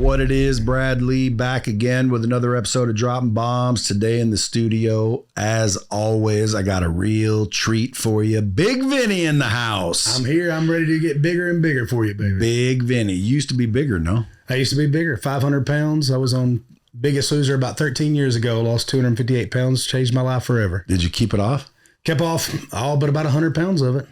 What it is, Brad Lea back again with another episode of Dropping Bombs. Today in the studio, as always, I got a real treat for you. Bigg Vinny in the house. I'm here. I'm ready to get bigger and bigger for you, baby. Bigg Vinny. You used to be bigger, no? I used to be bigger, 500 pounds. I was on Biggest Loser about 13 years ago. Lost 258 pounds. Changed my life forever. Did you keep it off? Kept off all but about 100 pounds of it.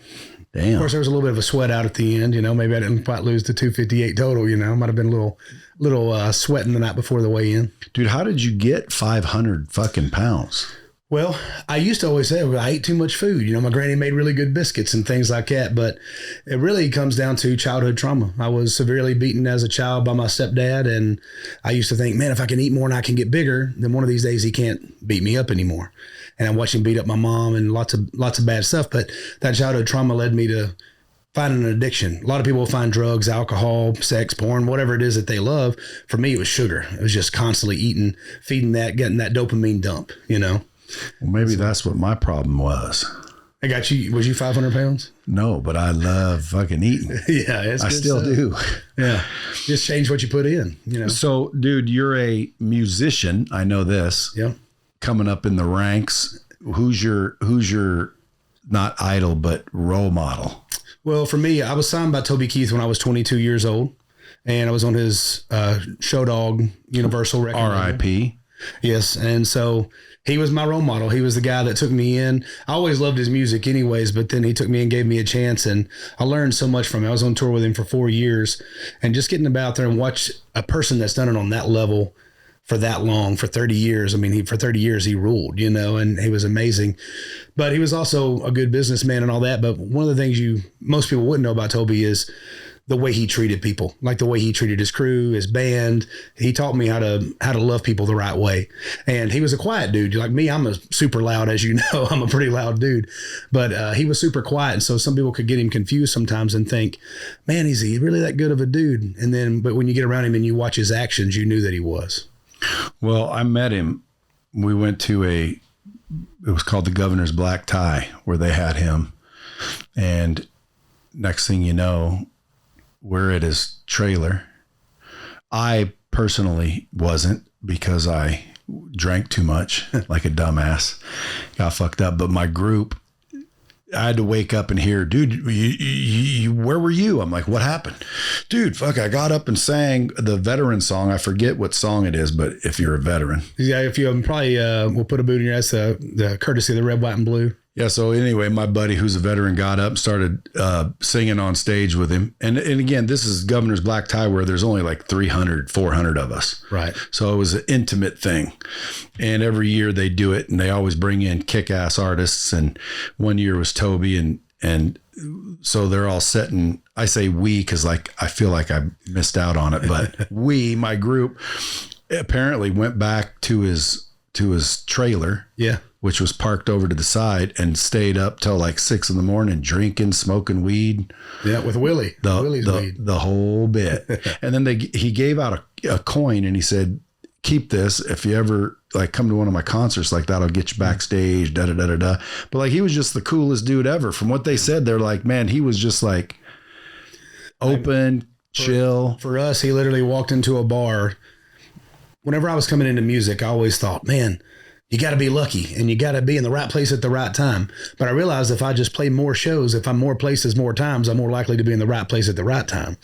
Damn. Of course, there was a little bit of a sweat out at the end. You know, maybe I didn't quite lose the 258 total. You know, might have been a little sweating the night before the weigh-in. Dude, how did you get 500 fucking pounds? Well, I used to always say I ate too much food. You know, my granny made really good biscuits and things like that. But it really comes down to childhood trauma. I was severely beaten as a child by my stepdad. And I used to think, man, if I can eat more and I can get bigger, then one of these days he can't beat me up anymore. And I watched him beat up my mom and lots of bad stuff. But that childhood trauma led me to finding an addiction. A lot of people will find drugs, alcohol, sex, porn, whatever it is that they love. For me, it was sugar. It was just constantly eating, feeding that, getting that dopamine dump, you know. Well, maybe that's what my problem was. I got you. Was you 500 pounds? No, but I love fucking eating. Yeah, I still do. Yeah, just change what you put in, you know. So, dude, you're a musician. I know this. Yeah. Coming up in the ranks. Who's your not idol but role model? Well, for me, I was signed by Toby Keith when I was 22 years old, and I was on his Show Dog Universal record. R.I.P. Yes, and so he was my role model. He was the guy that took me in. I always loved his music anyways, but then he took me and gave me a chance, and I learned so much from him. I was on tour with him for 4 years, and just getting out there and watch a person that's done it on that level for that long, for 30 years. I mean, for 30 years he ruled, you know, and he was amazing. But he was also a good businessman and all that. But one of the things most people wouldn't know about Toby is the way he treated people, like the way he treated his crew, his band. He taught me how to love people the right way. And he was a quiet dude. Like me, I'm a super loud, as you know. I'm a pretty loud dude. But he was super quiet. And so some people could get him confused sometimes and think, man, is he really that good of a dude? But when you get around him and you watch his actions, you knew that he was. Well, I met him. We went to it was called the Governor's Black Tie, where they had him. And next thing you know, we're at his trailer. I personally wasn't, because I drank too much like a dumbass, got fucked up. But my group, I had to wake up and hear, dude, you where were you? I'm like, what happened? Dude, fuck, I got up and sang the veteran song. I forget what song it is, but if you're a veteran. Yeah, if you probably we'll put a boot in your ass, the courtesy of the red, white, and blue. Yeah, so anyway, my buddy who's a veteran got up, started singing on stage with him. And again, this is Governor's Black Tie, where there's only like 300, 400 of us. Right. So it was an intimate thing. And every year they do it, and they always bring in kick-ass artists. And one year was Toby, and so they're all sitting. I say we because like I feel like I missed out on it, but my group, apparently went back to his trailer. Yeah. Which was parked over to the side, and stayed up till like 6 a.m, drinking, smoking weed. Yeah, with Willie's weed. The whole bit. And then he gave out a coin, and he said, keep this. If you ever like come to one of my concerts like that, I'll get you backstage, da da da da da. But like, he was just the coolest dude ever. From what they said, they're like, man, he was just like open, chill. For us, he literally walked into a bar. Whenever I was coming into music, I always thought, man, you got to be lucky and you got to be in the right place at the right time. But I realized if I just play more shows, if I'm more places, more times, I'm more likely to be in the right place at the right time.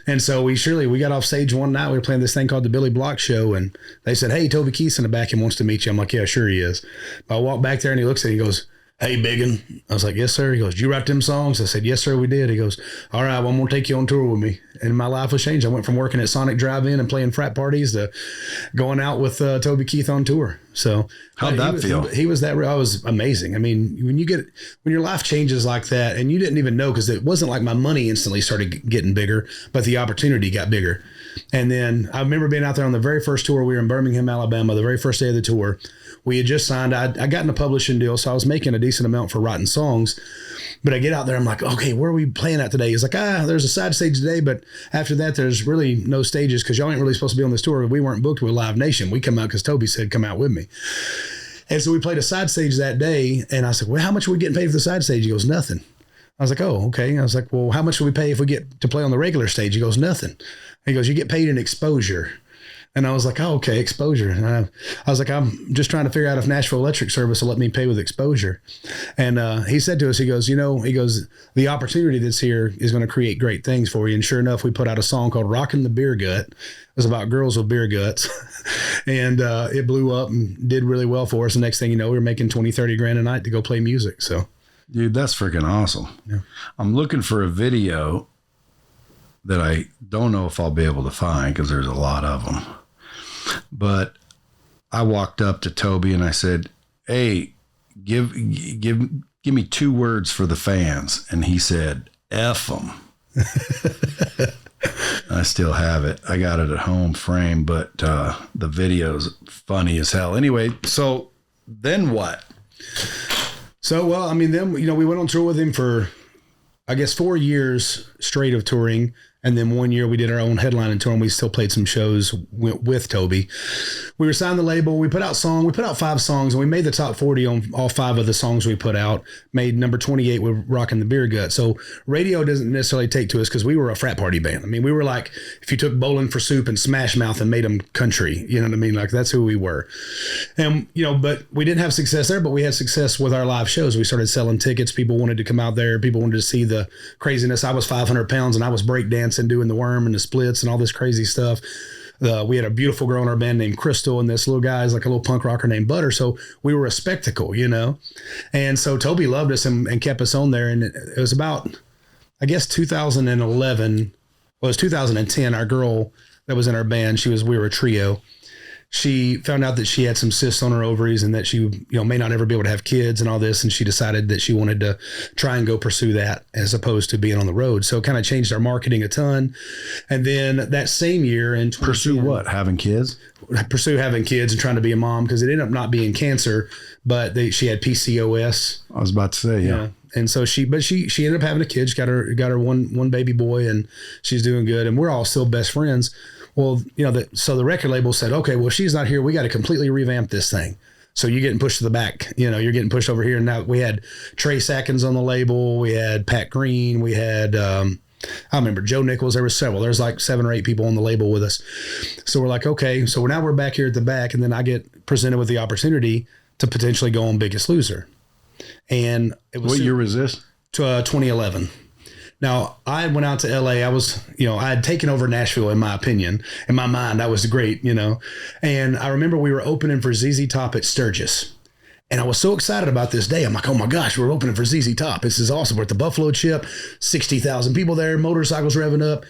And so we got off stage one night. We were playing this thing called the Billy Block Show. And they said, hey, Toby Keith's in the back and wants to meet you. I'm like, yeah, sure he is. But I walked back there and he looks at me and he goes, hey, Biggin. I was like, yes, sir. He goes, did you write them songs? I said, yes, sir, we did. He goes, all right, well, I'm going to take you on tour with me. And my life was changed. I went from working at Sonic Drive-In and playing frat parties to going out with Toby Keith on tour. So how'd that feel? He was that. I was amazing. I mean, when your life changes like that, and you didn't even know, because it wasn't like my money instantly started getting bigger, but the opportunity got bigger. And then I remember being out there on the very first tour. We were in Birmingham, Alabama, the very first day of the tour. We had just signed. I got in a publishing deal, so I was making a decent amount for writing songs. But I get out there, I'm like, okay, where are we playing at today? He's like, there's a side stage today, but after that, there's really no stages because y'all ain't really supposed to be on this tour. We weren't booked with Live Nation. We come out because Toby said, come out with me. And so we played a side stage that day, and I said, well, how much are we getting paid for the side stage? He goes, nothing. I was like, oh, okay. I was like, well, how much do we pay if we get to play on the regular stage? He goes, nothing. He goes, you get paid in exposure. And I was like, oh, okay, exposure. And I was like, I'm just trying to figure out if Nashville Electric Service will let me pay with exposure. And he said to us, he goes, the opportunity that's here is going to create great things for you. And sure enough, we put out a song called Rockin' the Beer Gut. It was about girls with beer guts. And it blew up and did really well for us. The next thing you know, we were making 20, 30 grand a night to go play music. So, dude, that's freaking awesome. Yeah. I'm looking for a video that I don't know if I'll be able to find because there's a lot of them. But I walked up to Toby and I said, hey, give me 2 words for the fans. And he said, F them. I still have it. I got it at home framed, but the video's funny as hell. Anyway, so then what? So, well, I mean, then, we went on tour with him for, I guess, 4 years straight of touring. And then 1 year we did our own headlining tour and we still played some shows with Toby. We were signed the label. We put out 5 songs and we made the top 40 on all 5 of the songs we put out. Made number 28 with Rockin' the Beer Gut. So radio doesn't necessarily take to us because we were a frat party band. I mean, we were like, if you took Bowling for Soup and Smash Mouth and made them country, you know what I mean? Like that's who we were. And, but we didn't have success there, but we had success with our live shows. We started selling tickets. People wanted to come out there. People wanted to see the craziness. I was 500 pounds and I was breakdancing, doing the worm and the splits and all this crazy stuff. We had a beautiful girl in our band named Crystal, and this little guy is like a little punk rocker named Butter. So we were a spectacle, And so Toby loved us and kept us on there. And it was about, I guess, 2011. Well, it was 2010. Our girl that was in our band, we were a trio. She found out that she had some cysts on her ovaries and that she, may not ever be able to have kids and all this. And she decided that she wanted to try and go pursue that as opposed to being on the road. So it kind of changed our marketing a ton. And then that same year in pursue what? Having kids? Pursue having kids and trying to be a mom because it ended up not being cancer, but she had PCOS. I was about to say, yeah. And so she ended up having a kid. She got her one baby boy and she's doing good. And we're all still best friends. Well, so the record label said, okay, well, she's not here. We got to completely revamp this thing. So you're getting pushed to the back, you're getting pushed over here. And now we had Trace Atkins on the label. We had Pat Green. We had, I remember Joe Nichols. There were several. There's like 7 or 8 people on the label with us. So we're like, okay, so now we're back here at the back. And then I get presented with the opportunity to potentially go on Biggest Loser. And it was— What year was this? 2011. Now, I went out to LA. I was, I had taken over Nashville, in my opinion. In my mind, I was great, And I remember we were opening for ZZ Top at Sturgis. And I was so excited about this day. I'm like, oh my gosh, we're opening for ZZ Top. This is awesome. We're at the Buffalo Chip, 60,000 people there, motorcycles revving up.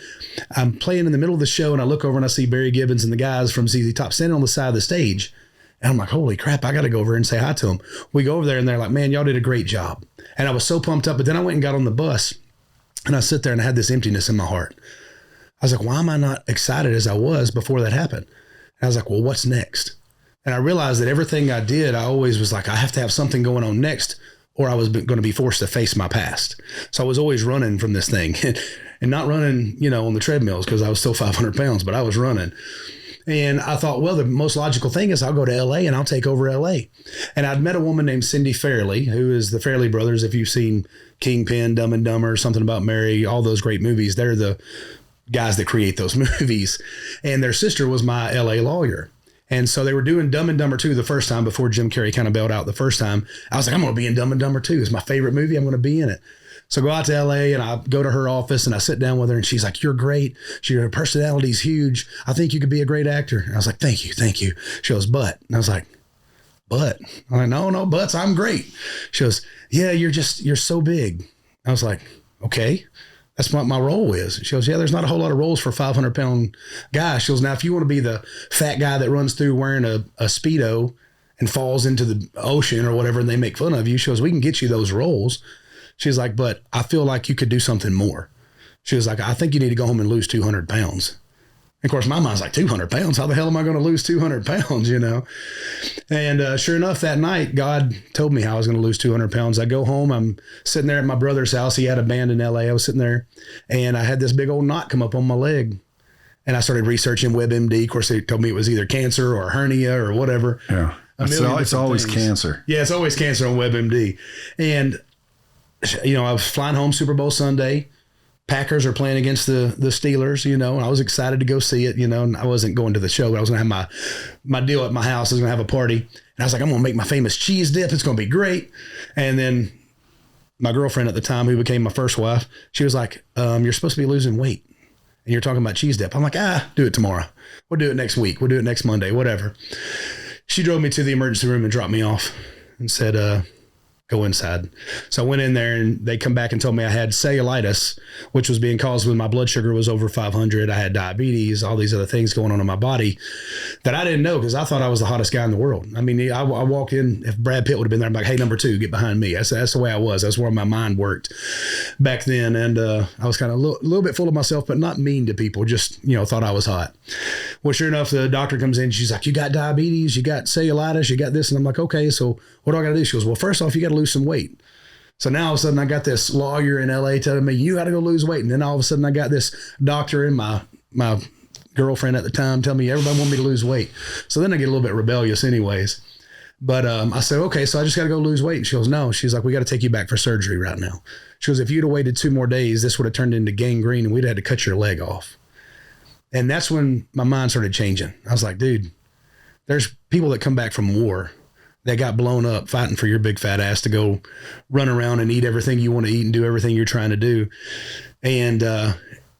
I'm playing in the middle of the show and I look over and I see Barry Gibbons and the guys from ZZ Top standing on the side of the stage. And I'm like, holy crap, I got to go over and say hi to them. We go over there and they're like, man, y'all did a great job. And I was so pumped up. But then I went and got on the bus. And I sit there and I had this emptiness in my heart. I was like, why am I not excited as I was before that happened? And I was like, well, what's next? And I realized that everything I did, I always was like, I have to have something going on next or I was going to be forced to face my past. So I was always running from this thing and not running, on the treadmills because I was still 500 pounds, but I was running. And I thought, well, the most logical thing is I'll go to LA and I'll take over LA. And I'd met a woman named Cindy Fairley, who is the Fairley brothers. If you've seen Kingpin, Dumb and Dumber, Something About Mary, all those great movies, they're the guys that create those movies. And their sister was my LA lawyer. And so they were doing Dumb and Dumber 2 the first time before Jim Carrey kind of bailed out the first time. I was like, I'm going to be in Dumb and Dumber 2. It's my favorite movie. I'm going to be in it. So I go out to LA and I go to her office and I sit down with her and she's like, you're great. Your personality's huge. I think you could be a great actor. And I was like, thank you. She goes, but. And I was like, but? I'm like, no, butts. I'm great. She goes, yeah, you're so big. I was like, okay, that's what my role is. She goes, yeah, there's not a whole lot of roles for a 500-pound guy. She goes, now, if you want to be the fat guy that runs through wearing a Speedo and falls into the ocean or whatever, and they make fun of you, she goes, we can get you those roles. She's like, but I feel like you could do something more. She was like, I think you need to go home and lose 200 pounds. And of course, my mind's like, 200 pounds? How the hell am I going to lose 200 pounds, And sure enough, that night, God told me how I was going to lose 200 pounds. I go home. I'm sitting there at my brother's house. He had a band in LA. I was sitting there, and I had this big old knot come up on my leg. And I started researching WebMD. Of course, they told me it was either cancer or hernia or whatever. Yeah. It's always cancer. Yeah, it's always cancer on WebMD. And I was flying home Super Bowl Sunday. Packers are playing against the Steelers, and I was excited to go see it, and I wasn't going to the show, but I was going to have my deal at my house. I was going to have a party. And I was like, I'm going to make my famous cheese dip. It's going to be great. And then my girlfriend at the time, who became my first wife, she was like, you're supposed to be losing weight and you're talking about cheese dip. I'm like, do it tomorrow. We'll do it next week. We'll do it next Monday, whatever. She drove me to the emergency room and dropped me off and said, go inside. So I went in there and they come back and told me I had cellulitis, which was being caused when my blood sugar was over 500. I had diabetes, all these other things going on in my body that I didn't know because I thought I was the hottest guy in the world. I mean, I walk in, if Brad Pitt would have been there, I'm like, hey, number 2, get behind me. That's the way I was. That's where my mind worked back then. And I was kind of a little bit full of myself, but not mean to people, just, thought I was hot. Well, sure enough, the doctor comes in. She's like, you got diabetes, you got cellulitis, you got this. And I'm like, okay, so what do I got to do? She goes, well, first off, you got to lose some weight. So now all of a sudden I got this lawyer in LA telling me you got to go lose weight. And then all of a sudden I got this doctor and my girlfriend at the time telling me everybody want me to lose weight. So then I get a little bit rebellious anyways. But I said, okay, so I just got to go lose weight. And she goes, no. She's like, we got to take you back for surgery right now. She goes, if you'd have waited 2 more days, this would have turned into gangrene and we'd have had to cut your leg off. And that's when my mind started changing. I was like, dude, there's people that come back from war that got blown up fighting for your big fat ass to go run around and eat everything you want to eat and do everything you're trying to do. And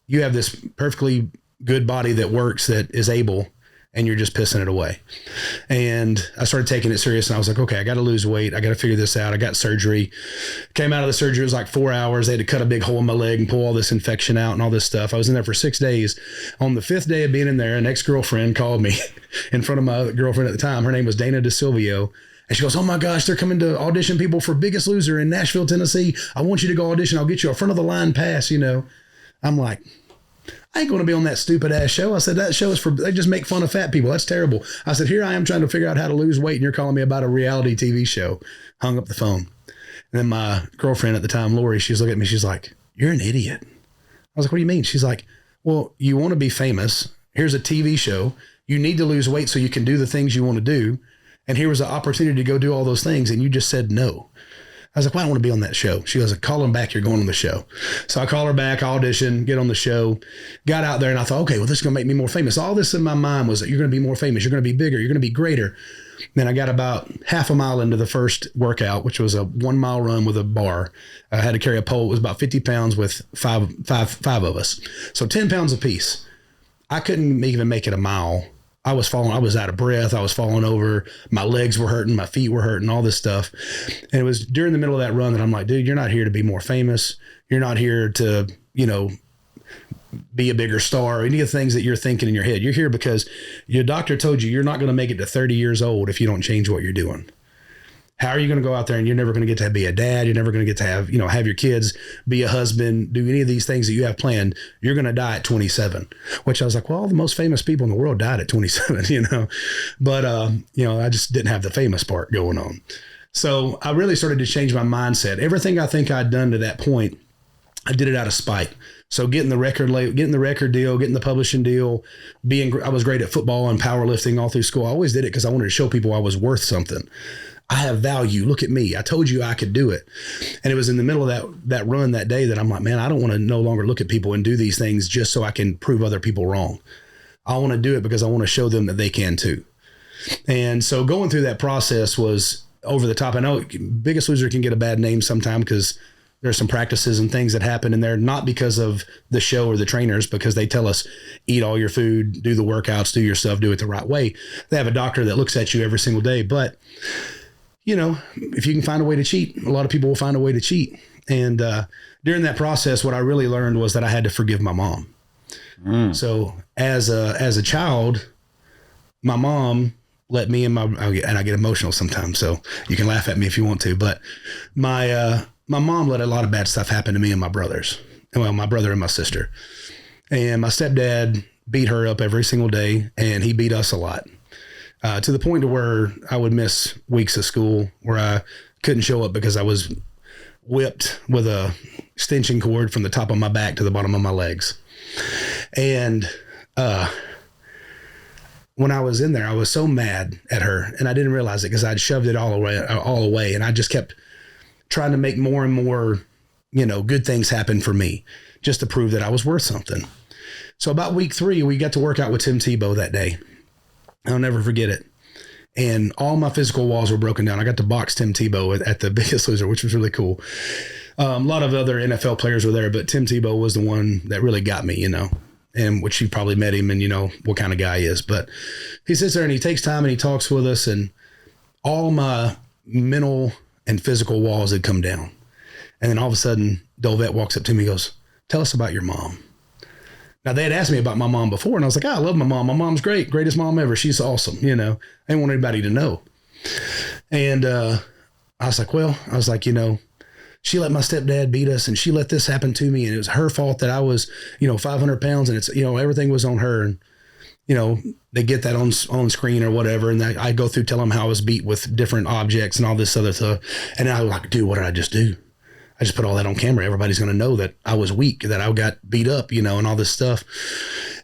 you have this perfectly good body that works, that is able, and you're just pissing it away. And I started taking it serious and I was like, okay, I got to lose weight. I got to figure this out. I got surgery. Came out of the surgery. It was like 4 hours. They had to cut a big hole in my leg and pull all this infection out and all this stuff. I was in there for 6 days. On the 5th day of being in there, an ex-girlfriend called me in front of my girlfriend at the time. Her name was Dana DeSilvio. And she goes, oh my gosh, they're coming to audition people for Biggest Loser in Nashville, Tennessee. I want you to go audition. I'll get you a front of the line pass, I'm like, I ain't going to be on that stupid ass show. I said, that show is they just make fun of fat people. That's terrible. I said, here I am trying to figure out how to lose weight and you're calling me about a reality TV show. Hung up the phone. And then my girlfriend at the time, Lori, she's looking at me. She's like, you're an idiot. I was like, what do you mean? She's like, well, you want to be famous. Here's a TV show. You need to lose weight so you can do the things you want to do. And here was an opportunity to go do all those things. And you just said no. I was like, well, I don't want to be on that show. She goes, call him back. You're going on the show. So I call her back, audition, get on the show, got out there. And I thought, okay, well, this is going to make me more famous. All this in my mind was that you're going to be more famous. You're going to be bigger. You're going to be greater. Then I got about half a mile into the first workout, which was a 1 mile run with a bar. I had to carry a pole. It was about 50 pounds with five of us. So 10 pounds apiece. I couldn't even make it a mile. I was out of breath. I was falling over. My legs were hurting. My feet were hurting, all this stuff. And it was during the middle of that run that I'm like, dude, you're not here to be more famous. You're not here to, be a bigger star or any of the things that you're thinking in your head. You're here because your doctor told you you're not going to make it to 30 years old if you don't change what you're doing. How are you going to go out there and you're never going to get to be a dad? You're never going to get to have your kids, be a husband, do any of these things that you have planned. You're going to die at 27, which I was like, well, all the most famous people in the world died at 27, but, I just didn't have the famous part going on. So I really started to change my mindset. Everything I think I'd done to that point, I did it out of spite. So getting the record deal, getting the publishing deal, I was great at football and powerlifting all through school. I always did it because I wanted to show people I was worth something. I have value. Look at me. I told you I could do it. And it was in the middle of that run that day that I'm like, man, I don't want to no longer look at people and do these things just so I can prove other people wrong. I want to do it because I want to show them that they can too. And so going through that process was over the top. I know Biggest Loser can get a bad name sometime because there's some practices and things that happen in there, not because of the show or the trainers, because they tell us, eat all your food, do the workouts, do your stuff, do it the right way. They have a doctor that looks at you every single day. But if you can find a way to cheat, a lot of people will find a way to cheat. And during that process, what I really learned was that I had to forgive my mom. So as a child, my mom let me and I get emotional sometimes, so you can laugh at me if you want to, but my mom let a lot of bad stuff happen to me and my brothers. Well, my brother and my sister. And my stepdad beat her up every single day, and he beat us a lot. To the point to where I would miss weeks of school, where I couldn't show up because I was whipped with a extension cord from the top of my back to the bottom of my legs. And when I was in there, I was so mad at her, and I didn't realize it because I'd shoved it all away. And I just kept trying to make more and more good things happen for me just to prove that I was worth something. So about week 3, we got to work out with Tim Tebow that day. I'll never forget it. And all my physical walls were broken down. I got to box Tim Tebow at the Biggest Loser, which was really cool. A lot of other NFL players were there, but Tim Tebow was the one that really got me, and which you probably met him and what kind of guy he is. But he sits there and he takes time and he talks with us, and all my mental and physical walls had come down. And then all of a sudden, Dolvett walks up to me and goes, "Tell us about your mom." Now, they had asked me about my mom before, and I was like, I love my mom. My mom's great. Greatest mom ever. She's awesome. I didn't want anybody to know. And I was like, she let my stepdad beat us, and she let this happen to me, and it was her fault that I was, 500 pounds, and it's, everything was on her. And, they get that on screen or whatever, and I go through telling them how I was beat with different objects and all this other stuff. And I was like, dude, what did I just do? I just put all that on camera. Everybody's going to know that I was weak, that I got beat up, and all this stuff.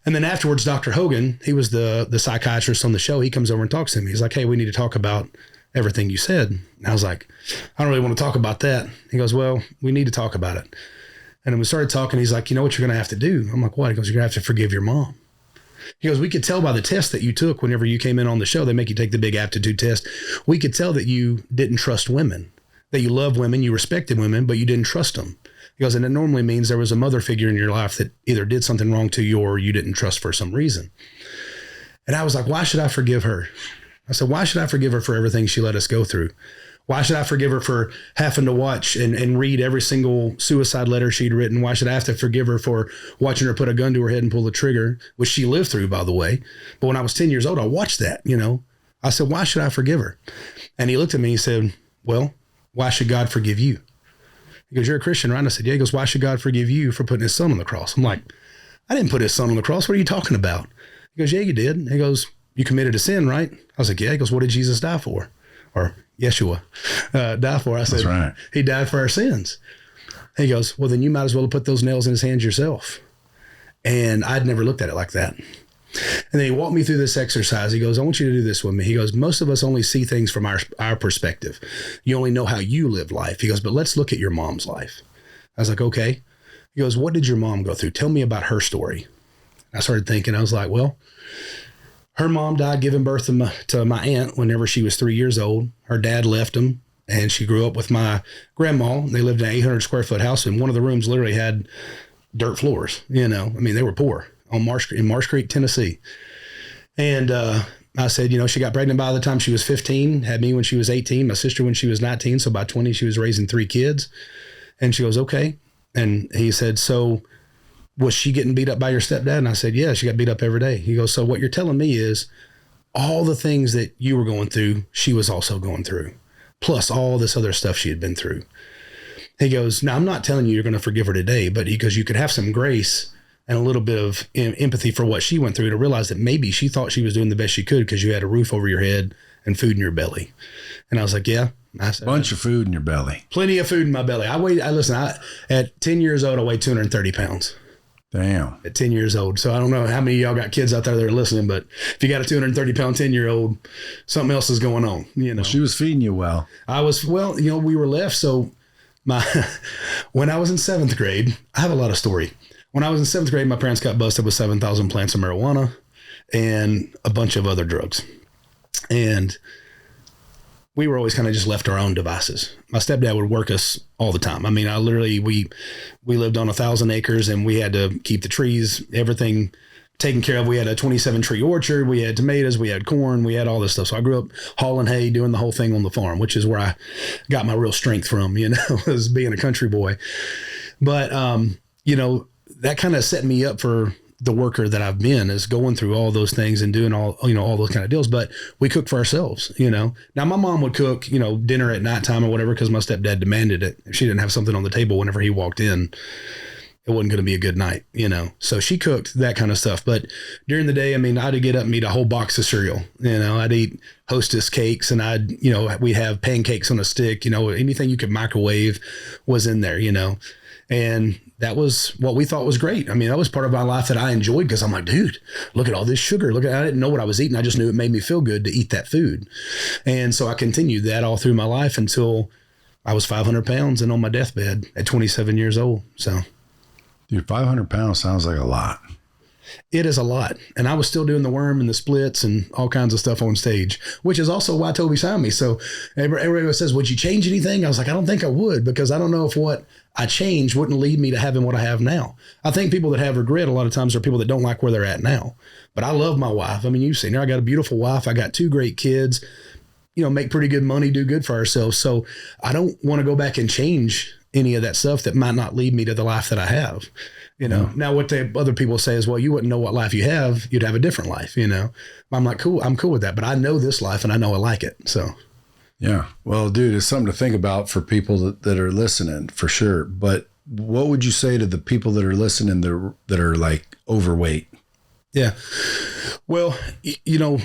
And then afterwards, Dr. Hogan, he was the psychiatrist on the show. He comes over and talks to me. He's like, "Hey, we need to talk about everything you said." And I was like, "I don't really want to talk about that." He goes, "Well, we need to talk about it." And then we started talking. He's like, "You know what you're going to have to do?" I'm like, "What?" He goes, "You're going to have to forgive your mom." He goes, "We could tell by the test that you took whenever you came in on the show. They make you take the big aptitude test. We could tell that you didn't trust women. That you love women, you respected women, but you didn't trust them." He goes, "And it normally means there was a mother figure in your life that either did something wrong to you or you didn't trust for some reason." And I was like, why should I forgive her? I said, why should I forgive her for everything she let us go through? Why should I forgive her for having to watch and read every single suicide letter she'd written? Why should I have to forgive her for watching her put a gun to her head and pull the trigger, which she lived through, by the way? But when I was 10 years old, I watched that, I said, why should I forgive her? And he looked at me and he said, "Well, why should God forgive you?" He goes, "You're a Christian, right?" I said, "Yeah." He goes, "Why should God forgive you for putting his son on the cross?" I'm like, "I didn't put his son on the cross. What are you talking about?" He goes, "Yeah, you did." He goes, "You committed a sin, right?" I was like, "Yeah." He goes, "What did Jesus die for?" Or Yeshua die for? I said, "That's right. He died for our sins." He goes, "Well, then you might as well have put those nails in his hands yourself." And I'd never looked at it like that. And then he walked me through this exercise. He goes, "I want you to do this with me." He goes, "Most of us only see things from our perspective. You only know how you live life." He goes, "But let's look at your mom's life." I was like, "Okay." He goes, "What did your mom go through? Tell me about her story." I started thinking. I was like, well, her mom died giving birth to my aunt whenever she was 3 years old. Her dad left him, and she grew up with my grandma. They lived in an 800 square foot house, and one of the rooms literally had dirt floors. They were poor in Marsh Creek, Tennessee. And I said, she got pregnant by the time she was 15, had me when she was 18, my sister when she was 19. So by 20, she was raising 3 kids. And she goes, "Okay." And he said, "So was she getting beat up by your stepdad?" And I said, "Yeah, she got beat up every day." He goes, "So what you're telling me is all the things that you were going through, she was also going through, plus all this other stuff she had been through." He goes, "Now, I'm not telling you you're going to forgive her today, but," he goes, "you could have some grace and a little bit of empathy for what she went through to realize that maybe she thought she was doing the best she could because you had a roof over your head and food in your belly." And I was like, "Yeah." I said, bunch of food in your belly. Plenty of food in my belly. At 10 years old, I weighed 230 pounds. Damn. At 10 years old. So I don't know how many of y'all got kids out there that are listening, but if you got a 230 pound 10-year-old, something else is going on. Well, she was feeding you well. We were left. So when I was in 7th grade, I have a lot of story. When I was in 7th grade, my parents got busted with 7,000 plants of marijuana and a bunch of other drugs. And we were always kind of just left to our own devices. My stepdad would work us all the time. I mean, we lived on 1,000 acres and we had to keep the trees, everything taken care of. We had a 27 tree orchard. We had tomatoes. We had corn. We had all this stuff. So I grew up hauling hay, doing the whole thing on the farm, which is where I got my real strength from, as being a country boy. But, that kind of set me up for the worker that I've been, is going through all those things and doing all those kind of deals. But we cook for ourselves, Now my mom would cook, dinner at nighttime or whatever, because my stepdad demanded it. If she didn't have something on the table whenever he walked in, it wasn't going to be a good night, So she cooked that kind of stuff. But during the day, I'd get up and eat a whole box of cereal. I'd eat Hostess cakes, and we'd have pancakes on a stick. Anything you could microwave was in there, And that was what we thought was great. That was part of my life that I enjoyed, because I'm like, dude, look at all this sugar. I didn't know what I was eating. I just knew it made me feel good to eat that food. And so I continued that all through my life until I was 500 pounds and on my deathbed at 27 years old. So, dude, 500 pounds sounds like a lot. It is a lot. And I was still doing the worm and the splits and all kinds of stuff on stage, which is also why Toby signed me. So everybody says, would you change anything? I was like, I don't think I would, because I don't know if what I changed wouldn't lead me to having what I have now. I think people that have regret a lot of times are people that don't like where they're at now. But I love my wife. I mean, you've seen her. I got a beautiful wife. I got 2 great kids, make pretty good money, do good for ourselves. So I don't want to go back and change any of that stuff that might not lead me to the life that I have. Now what the other people say is, well, you wouldn't know what life you have. You'd have a different life, I'm like, cool. I'm cool with that, but I know this life and I know I like it. So. Yeah. Well, dude, it's something to think about for people that are listening for sure. But what would you say to the people that are listening that are like overweight? Yeah. Well, a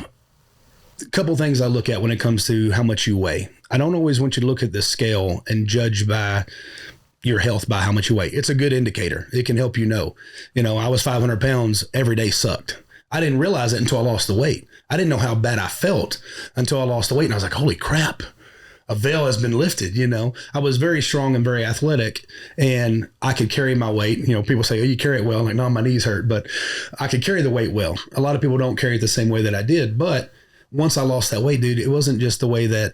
couple things I look at when it comes to how much you weigh. I don't always want you to look at the scale and judge by your health by how much you weigh. It's a good indicator. It can help you know. I was 500 pounds. Every day sucked. I didn't realize it until I lost the weight. I didn't know how bad I felt until I lost the weight. And I was like, holy crap, a veil has been lifted. I was very strong and very athletic, and I could carry my weight. People say, oh, you carry it well. I'm like, no, my knees hurt, but I could carry the weight well. A lot of people don't carry it the same way that I did. But once I lost that weight, dude, it wasn't just the way that,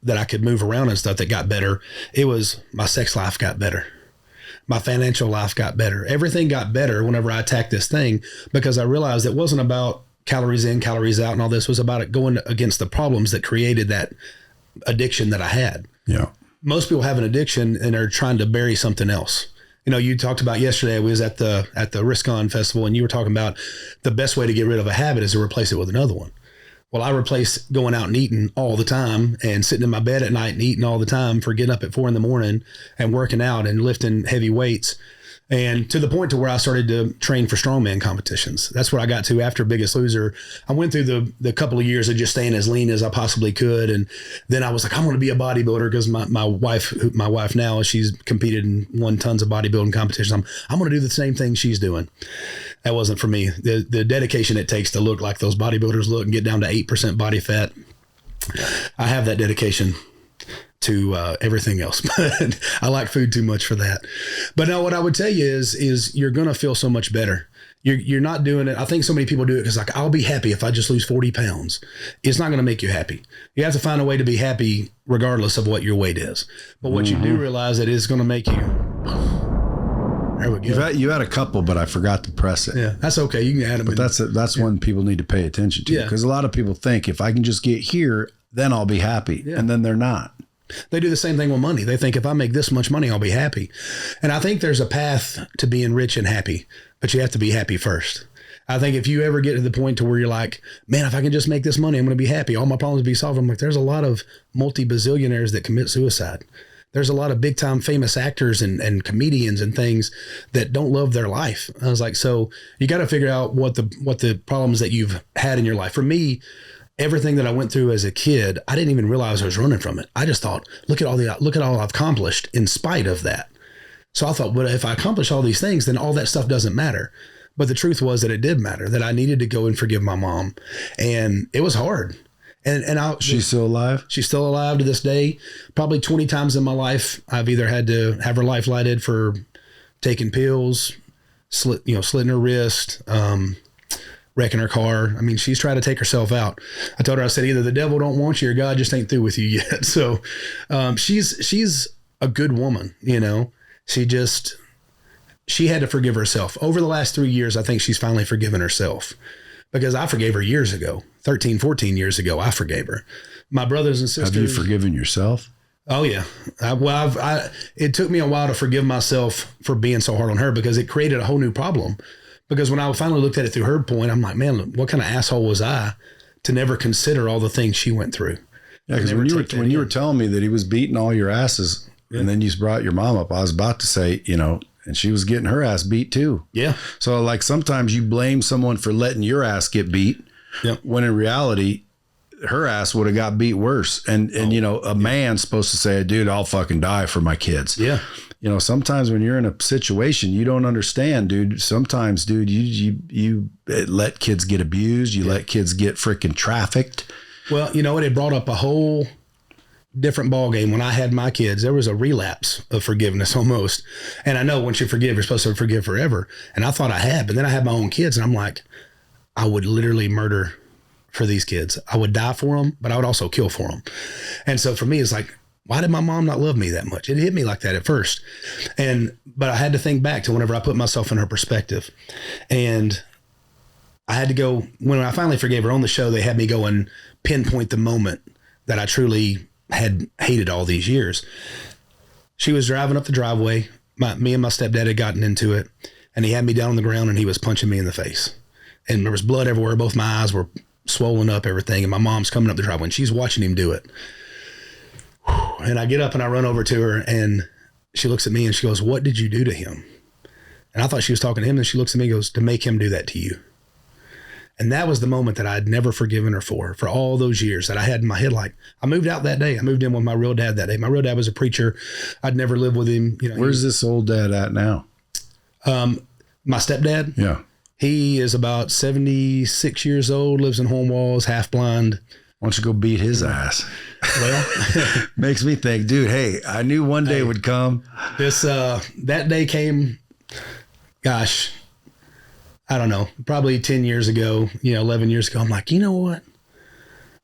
that I could move around and stuff that got better. It was my sex life got better. My financial life got better. Everything got better whenever I attacked this thing, because I realized it wasn't about calories in, calories out and all this. It was about it going against the problems that created that addiction that I had. Yeah. Most people have an addiction and are trying to bury something else. You talked about yesterday, we was at the Risk-On Festival, and you were talking about the best way to get rid of a habit is to replace it with another one. Well, I replaced going out and eating all the time and sitting in my bed at night and eating all the time for getting up at 4 a.m. and working out and lifting heavy weights. And to the point to where I started to train for strongman competitions. That's where I got to after Biggest Loser. I went through the couple of years of just staying as lean as I possibly could. And then I was like, I want to be a bodybuilder, because my wife now, she's competed and won tons of bodybuilding competitions. I'm going to do the same thing she's doing. That wasn't for me. The dedication it takes to look like those bodybuilders look and get down to 8% body fat. I have that dedication to everything else, but I like food too much for that. But no, what I would tell you is you're going to feel so much better. You're not doing it. I think so many people do it because like, I'll be happy if I just lose 40 pounds. It's not going to make you happy. You have to find a way to be happy regardless of what your weight is. But what you do realize that is going to make you. There we go. You had a couple, but I forgot to press it. Yeah, that's okay. You can add them. But that's one people need to pay attention to, because a lot of people think if I can just get here, then I'll be happy. Yeah. And then they're not. They do the same thing with money. They think if I make this much money, I'll be happy. And I think there's a path to being rich and happy, but you have to be happy first. I think if you ever get to the point to where you're like, man, if I can just make this money, I'm going to be happy. All my problems will be solved. I'm like, there's a lot of multi-bazillionaires that commit suicide. There's a lot of big time famous actors and comedians and things that don't love their life. I was like, so you got to figure out what the problems that you've had in your life. For me, everything that I went through as a kid, I didn't even realize I was running from it. I just thought, look at all I've accomplished in spite of that. So I thought, well, if I accomplish all these things, then all that stuff doesn't matter. But the truth was that it did matter, that I needed to go and forgive my mom. And it was hard. She's still alive? She's still alive to this day. Probably 20 times in my life, I've either had to have her life lighted for taking pills, slitting her wrist, wrecking her car. I mean, she's tried to take herself out. I told her, I said, either the devil don't want you or God just ain't through with you yet. So she's a good woman, She had to forgive herself. Over the last 3 years, I think she's finally forgiven herself, because I forgave her years ago. 13, 14 years ago, I forgave her. My brothers and sisters. Have you forgiven yourself? Oh, yeah. It took me a while to forgive myself for being so hard on her, because it created a whole new problem. Because when I finally looked at it through her point, I'm like, man, what kind of asshole was I to never consider all the things she went through? Yeah, because when you were telling me that he was beating all your asses, and then you brought your mom up, I was about to say, and she was getting her ass beat too. Yeah. So like sometimes you blame someone for letting your ass get beat, when in reality, her ass would have got beat worse. And a man's supposed to say, dude, I'll fucking die for my kids. Yeah. Sometimes when you're in a situation you don't understand, dude, sometimes, dude, you let kids get abused. You let kids get freaking trafficked. Well, it brought up a whole different ball game when I had my kids. There was a relapse of forgiveness almost. And I know once you forgive, you're supposed to forgive forever. And I thought I had, but then I had my own kids and I'm like, I would literally murder for these kids. I would die for them, but I would also kill for them. And so for me, it's like, why did my mom not love me that much? It hit me like that at first. But I had to think back to whenever I put myself in her perspective. And I had to go, when I finally forgave her on the show, they had me go and pinpoint the moment that I truly had hated all these years. She was driving up the driveway. Me and my stepdad had gotten into it, and he had me down on the ground and he was punching me in the face. And there was blood everywhere. Both my eyes were swollen up, everything. And my mom's coming up the driveway and she's watching him do it. And I get up and I run over to her and she looks at me and she goes, "What did you do to him?" And I thought she was talking to him. And she looks at me and goes, "To make him do that to you." And that was the moment that I'd never forgiven her for all those years that I had in my head. Like, I moved out that day. I moved in with my real dad that day. My real dad was a preacher. I'd never lived with him. You know, where's this old dad at now? My stepdad. Yeah. He is about 76 years old, lives in Home Walls, half blind. Why don't you go beat his ass? Well, makes me think, dude, hey, I knew one day would come. That day came, gosh, I don't know, probably 10 years ago, 11 years ago. I'm like, you know what?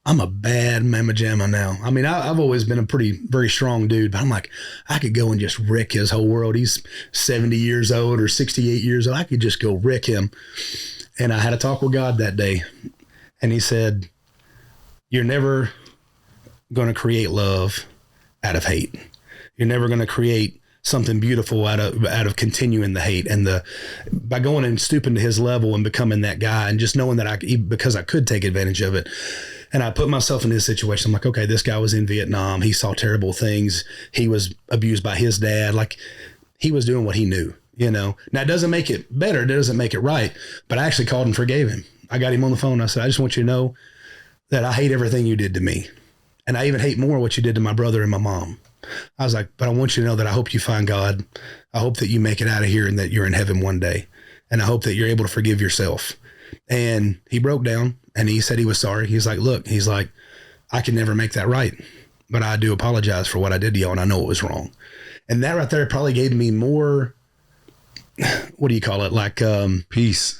I'm a bad mamma jamma now. I mean, I've always been a very strong dude, but I'm like, I could go and just wreck his whole world. He's 70 years old or 68 years old. I could just go wreck him. And I had a talk with God that day. And he said, "You're never going to create love out of hate. You're never going to create something beautiful out of continuing the hate. And by going and stooping to his level and becoming that guy and just knowing that because I could take advantage of it." And I put myself in his situation. I'm like, okay, this guy was in Vietnam. He saw terrible things. He was abused by his dad. Like, he was doing what he knew, Now, it doesn't make it better. It doesn't make it right. But I actually called and forgave him. I got him on the phone. I said, "I just want you to know that I hate everything you did to me. And I even hate more what you did to my brother and my mom." I was like, "But I want you to know that I hope you find God. I hope that you make it out of here and that you're in heaven one day. And I hope that you're able to forgive yourself." And he broke down and he said he was sorry. He's like, "Look," he's like, "I can never make that right, but I do apologize for what I did to y'all. And I know it was wrong." And that right there probably gave me more, what do you call it? Like, peace.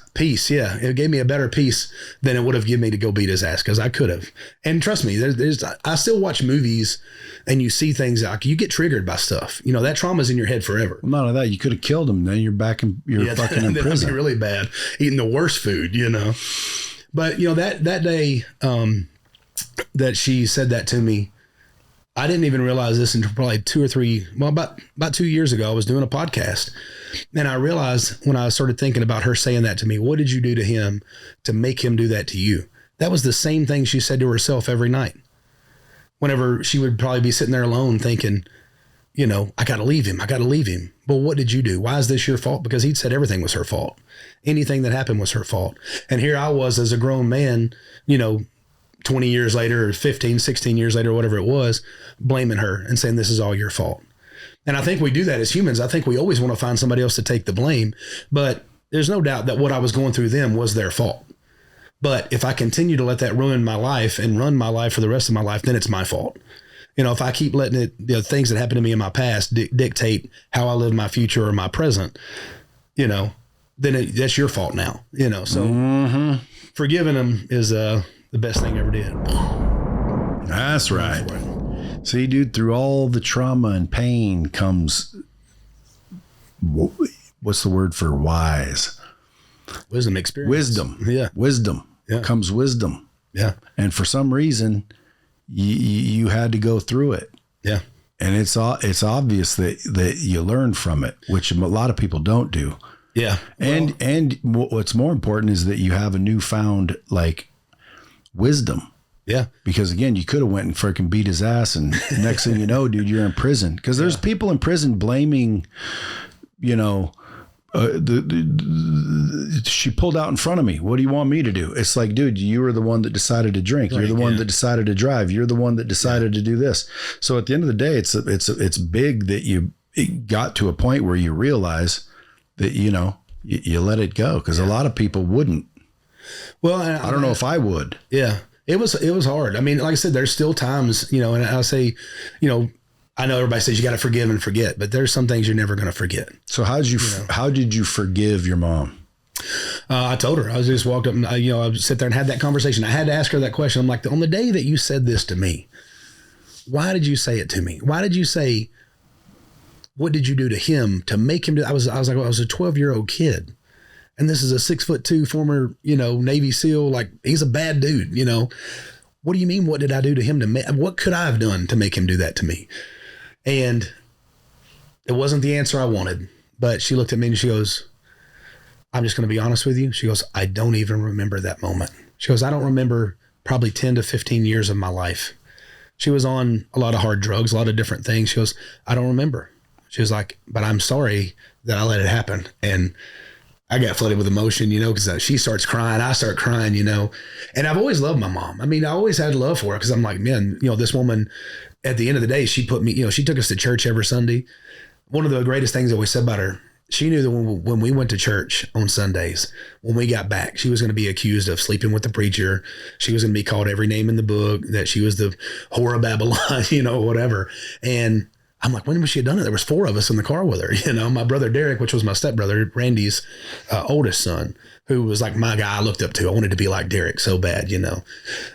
Yeah. It gave me a better peace than it would have given me to go beat his ass. Cause I could have. And trust me, I still watch movies and you see things like you get triggered by stuff, that trauma's in your head forever. Well, none of that. You could have killed him. Then you're back in, fucking in prison. That'd be really bad. Eating the worst food, But that day, that she said that to me, I didn't even realize this until probably about 2 years ago. I was doing a podcast and I realized when I started thinking about her saying that to me, what did you do to him to make him do that to you? That was the same thing she said to herself every night. Whenever she would probably be sitting there alone thinking, I got to leave him. I got to leave him. But what did you do? Why is this your fault? Because he'd said everything was her fault. Anything that happened was her fault. And here I was as a grown man, 20 years later or 15, 16 years later, whatever it was, blaming her and saying, this is all your fault. And I think we do that as humans. I think we always want to find somebody else to take the blame, but there's no doubt that what I was going through them was their fault. But if I continue to let that ruin my life and run my life for the rest of my life, then it's my fault. If I keep letting the things that happened to me in my past dictate how I live my future or my present, then that's your fault now, so forgiving them is, the best thing I ever did. That's right. See, dude, through all the trauma and pain comes, what's the word for wise? Wisdom, experience. Wisdom. Yeah. Wisdom. Yeah. Comes wisdom. Yeah. And for some reason, you had to go through it. Yeah. And it's obvious that you learn from it, which a lot of people don't do. Yeah. And what's more important is that you have a newfound, wisdom. Yeah. Because again, you could have went and freaking beat his ass and next thing you know, dude, you're in prison. Because there's people in prison blaming, she pulled out in front of me. What do you want me to do? It's like, dude, you were the one that decided to drink. You're the one that decided to drive. You're the one that decided to do this. So at the end of the day, it's big that you got to a point where you realize that, you let it go. Because a lot of people wouldn't. Well, I don't know if I would. Yeah. It was hard. I mean, like I said, there's still times, you know, and I'll say, you know, I know everybody says you got to forgive and forget, but there's some things you're never going to forget. So how did you forgive your mom? I told her. I just walked up and I would sit there and had that conversation. I had to ask her that question. I'm like, on the day that you said this to me, why did you say it to me? Why did you say, what did you do to him to make him do? I was like, well, I was a 12-year-old kid, and this is a 6'2" former, you know, Navy SEAL. Like, he's a bad dude. You know, what do you mean? What did I do to him what could I have done to make him do that to me? And it wasn't the answer I wanted. But she looked at me and she goes, I'm just going to be honest with you. She goes, I don't even remember that moment. She goes, I don't remember probably 10 to 15 years of my life. She was on a lot of hard drugs, a lot of different things. She goes, I don't remember. She was like, but I'm sorry that I let it happen. And I got flooded with emotion, you know, because she starts crying, I start crying, you know. And I've always loved my mom. I mean, I always had love for her because I'm like, man, you know, this woman, at the end of the day, she put me, you know, she took us to church every Sunday. One of the greatest things that we said about her, she knew that when we went to church on Sundays, when we got back, she was going to be accused of sleeping with the preacher. She was going to be called every name in the book, that she was the whore of Babylon, you know, whatever. And I'm like, when was she done it? There was 4 of us in the car with her. You know, my brother Derek, which was my stepbrother, Randy's oldest son, who was like my guy I looked up to. I wanted to be like Derek so bad, you know.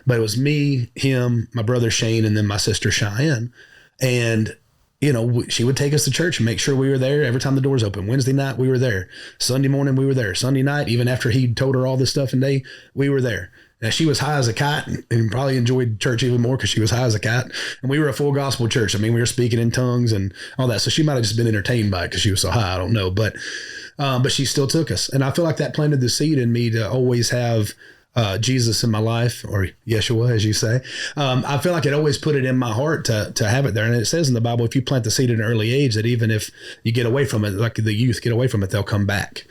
But it was me, him, my brother Shane, and then my sister Cheyenne. And, you know, she would take us to church and make sure we were there every time the doors open. Wednesday night, we were there. Sunday morning, we were there. Sunday night, even after he told her all this stuff and day, we were there. Now, she was high as a kite and probably enjoyed church even more because she was high as a kite. And we were a full gospel church. I mean, we were speaking in tongues and all that. So she might have just been entertained by it because she was so high. I don't know. But she still took us. And I feel like that planted the seed in me to always have Jesus in my life, or Yeshua, as you say. I feel like it always put it in my heart to have it there. And it says in the Bible, if you plant the seed at an early age, that even if you get away from it, like the youth get away from it, they'll come back.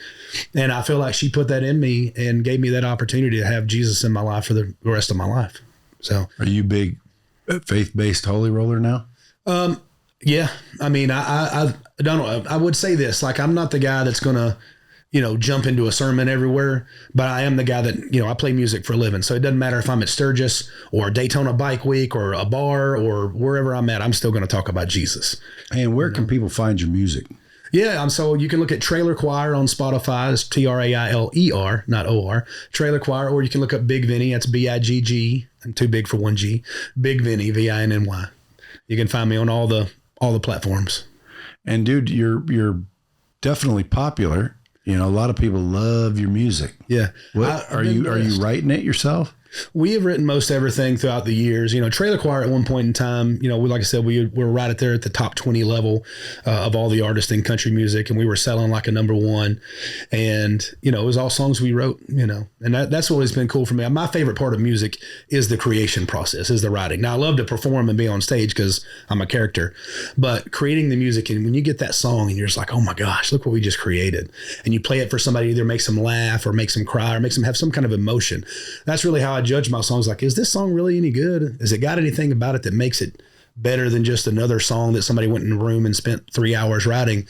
And I feel like she put that in me and gave me that opportunity to have Jesus in my life for the rest of my life. So, are you big faith-based holy roller now? Yeah. I mean, I don't know. I would say this, like, I'm not the guy that's going to, you know, jump into a sermon everywhere, but I am the guy that, you know, I play music for a living. So it doesn't matter if I'm at Sturgis or Daytona Bike Week or a bar or wherever I'm at, I'm still going to talk about Jesus. And where can people find your music? Yeah, so you can look at Trailer Choir on Spotify. It's Trailer, not O-R, Trailer Choir, or you can look up Bigg Vinny. That's B-I-G-G, and too big for one G. Bigg Vinny, V-I-N-N-Y. You can find me on all the platforms. And dude, you're definitely popular. You know, a lot of people love your music. Yeah. Are you writing it yourself? We have written most everything throughout the years. You know, Trailer Choir at one point in time, you know, like I said, we're right at there at the top 20 level of all the artists in country music, and we were selling like a #1. And, you know, it was all songs we wrote, you know, and that's always been cool for me. My favorite part of music is the creation process, is the writing. Now, I love to perform and be on stage because I'm a character, but creating the music, and when you get that song and you're just like, oh my gosh, look what we just created, and you play it for somebody, either makes them laugh or makes them cry or makes them have some kind of emotion. That's really how I judge my songs. Like, is this song really any good? Has it got anything about it that makes it better than just another song that somebody went in a room and spent 3 hours writing?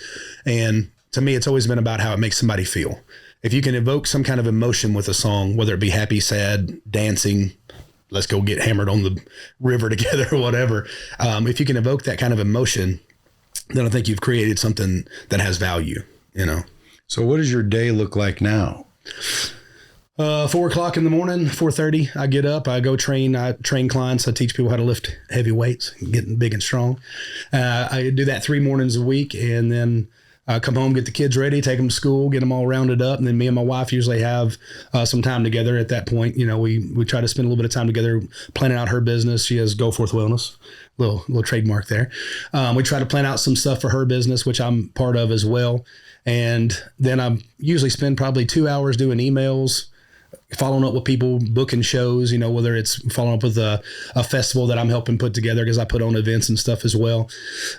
And to me, it's always been about how it makes somebody feel. If you can evoke some kind of emotion with a song, whether it be happy, sad, dancing, let's go get hammered on the river together or whatever. If you can evoke that kind of emotion, then I think you've created something that has value, you know? So what does your day look like now? 4 o'clock in the morning, 4:30, I get up, I go train. I train clients. I teach people how to lift heavy weights, getting big and strong. I do that 3 mornings a week, and then I come home, get the kids ready, take them to school, get them all rounded up. And then me and my wife usually have some time together at that point. You know, we try to spend a little bit of time together planning out her business. She has Go Forth Wellness, little trademark there. We try to plan out some stuff for her business, which I'm part of as well. And then I usually spend probably 2 hours doing emails, following up with people, booking shows, you know, whether it's following up with a festival that I'm helping put together because I put on events and stuff as well.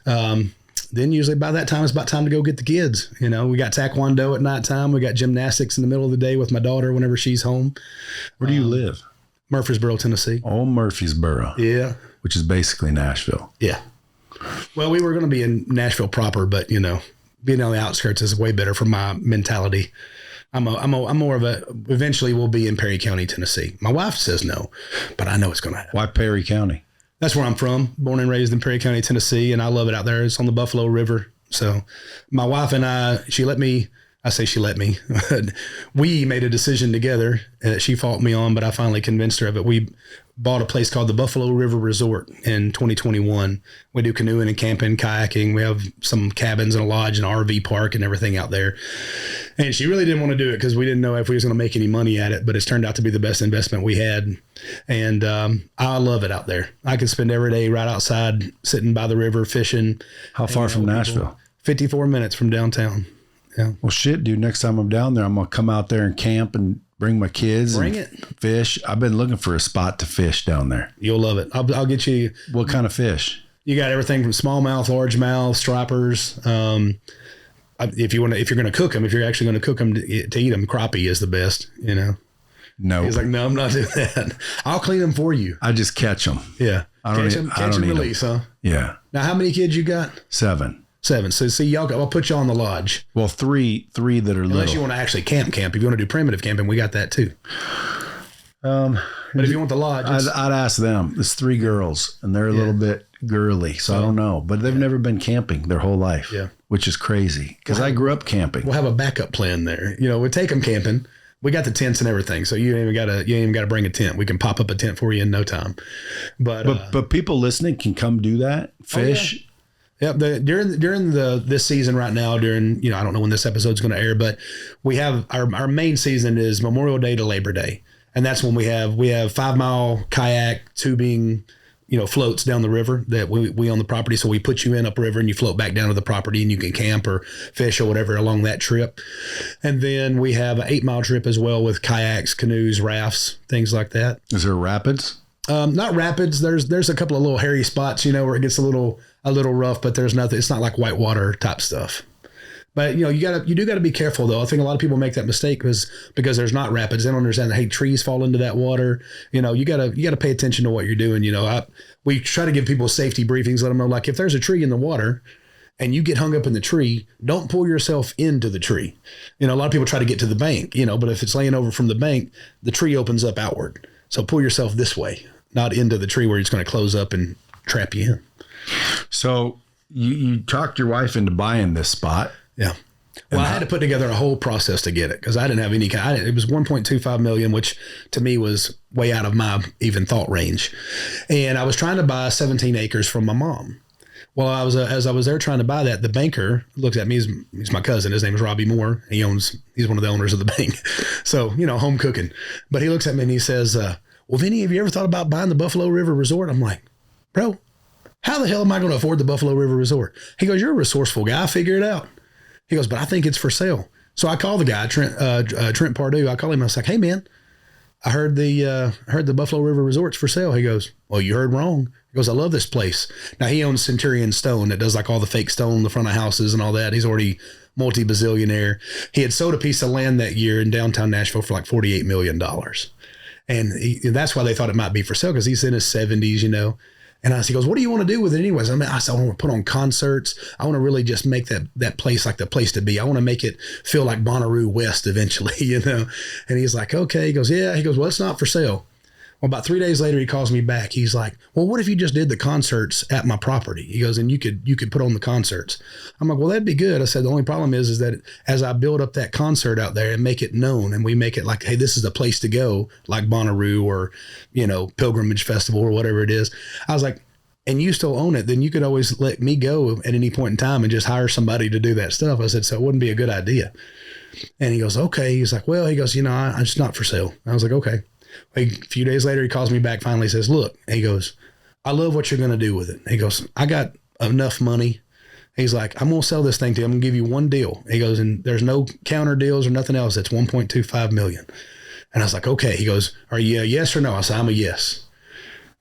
Then usually by that time, it's about time to go get the kids. You know, we got taekwondo at nighttime. We got gymnastics in the middle of the day with my daughter whenever she's home. Where do you live? Murfreesboro, Tennessee. Oh, Murfreesboro. Yeah. Which is basically Nashville. Yeah. Well, we were going to be in Nashville proper, but, you know, being on the outskirts is way better for my mentality. I'm more of a, eventually we'll be in Perry County, Tennessee. My wife says no, but I know it's going to happen. Why Perry County? That's where I'm from, born and raised in Perry County, Tennessee. And I love it out there. It's on the Buffalo River. So my wife and I, she let me, we made a decision together that she fought me on, but I finally convinced her of it. We bought a place called the Buffalo River Resort in 2021. We do canoeing and camping, kayaking. We have some cabins and a lodge and an RV park and everything out there. And she really didn't want to do it because we didn't know if we was going to make any money at it, but it's turned out to be the best investment we had. And I love it out there. I could spend every day right outside, sitting by the river, fishing. How far from Nashville? 54 minutes from downtown. Yeah. Well, shit, dude, next time I'm down there, I'm going to come out there and camp and bring my kids. Bring and it. Fish. I've been looking for a spot to fish down there. You'll love it. I'll get you. What kind of fish? You got everything from smallmouth, largemouth, stripers. If you're going to cook them, if you're actually going to cook them to eat them, crappie is the best, you know? No. He's like, no, I'm not doing that. I'll clean them for you. I just catch them. Yeah. Catch and release, huh? Yeah. Now, how many kids you got? 7. So see, I'll put you on the lodge. Well, three that are little. Unless you want to actually camp. If you want to do primitive camping, we got that too. But if you want the lodge, I'd ask them. It's 3 girls, and they're a little bit girly, so I don't know. But they've never been camping their whole life, which is crazy because I grew up camping. We'll have a backup plan there. You know, we'll take them camping. We got the tents and everything, so you ain't even got to bring a tent. We can pop up a tent for you in no time. But people listening can come do that. Fish. Oh, yeah. Yep. During this season right now, I don't know when this episode's going to air, but we have our main season is Memorial Day to Labor Day. And that's when we have 5-mile kayak tubing, floats down the river that we own the property. So we put you in upriver and you float back down to the property and you can camp or fish or whatever along that trip. And then we have an 8-mile trip as well with kayaks, canoes, rafts, things like that. Is there rapids? Not rapids. There's a couple of little hairy spots, where it gets a little rough, but there's nothing. It's not like whitewater type stuff. But you do got to be careful though. I think a lot of people make that mistake because there's not rapids. They don't understand that, hey, trees fall into that water. You got to pay attention to what you're doing. We try to give people safety briefings, let them know, like, if there's a tree in the water and you get hung up in the tree, don't pull yourself into the tree. A lot of people try to get to the bank, but if it's laying over from the bank, the tree opens up outward. So pull yourself this way, not into the tree where it's going to close up and trap you in. So you talked your wife into buying this spot. Yeah. Well, I had to put together a whole process to get it because I didn't have any it was $1.25 million, which to me was way out of my even thought range. And I was trying to buy 17 acres from my mom. Well, as I was there trying to buy that, the banker looked at me. He's my cousin. His name is Robbie Moore. He's one of the owners of the bank. So, home cooking. But he looks at me and he says, well, Vinny, have you ever thought about buying the Buffalo River Resort? I'm like, bro, how the hell am I going to afford the Buffalo River Resort? He goes, you're a resourceful guy. Figure it out. He goes, but I think it's for sale. So I call the guy, Trent Pardue. I call him. I was like, hey, man, I heard the Buffalo River Resort's for sale. He goes, well, you heard wrong. He goes, I love this place. Now, he owns Centurion Stone that does like all the fake stone in the front of houses and all that. He's already multi-bazillionaire. He had sold a piece of land that year in downtown Nashville for like $48 million. And that's why they thought it might be for sale because he's in his 70s, And he goes, what do you want to do with it anyways? I said, I want to put on concerts. I want to really just make that place like the place to be. I want to make it feel like Bonnaroo West eventually, And he's like, okay. He goes, yeah. He goes, well, it's not for sale. Well, about 3 days later, he calls me back. He's like, well, what if you just did the concerts at my property? He goes, and you could put on the concerts. I'm like, well, that'd be good. I said, the only problem is that as I build up that concert out there and make it known and we make it like, hey, this is the place to go, like Bonnaroo or, Pilgrimage Festival or whatever it is. I was like, and you still own it, then you could always let me go at any point in time and just hire somebody to do that stuff. I said, so it wouldn't be a good idea. And he goes, okay. He's like, well, it's not for sale. I was like, okay. A few days later, he calls me back, finally says, look, he goes, I love what you're going to do with it. He goes, I got enough money. He's like, I'm going to sell this thing to you. I'm going to give you one deal. He goes, and there's no counter deals or nothing else. It's $1.25 million. And I was like, okay. He goes, are you a yes or no? I said, I'm a yes.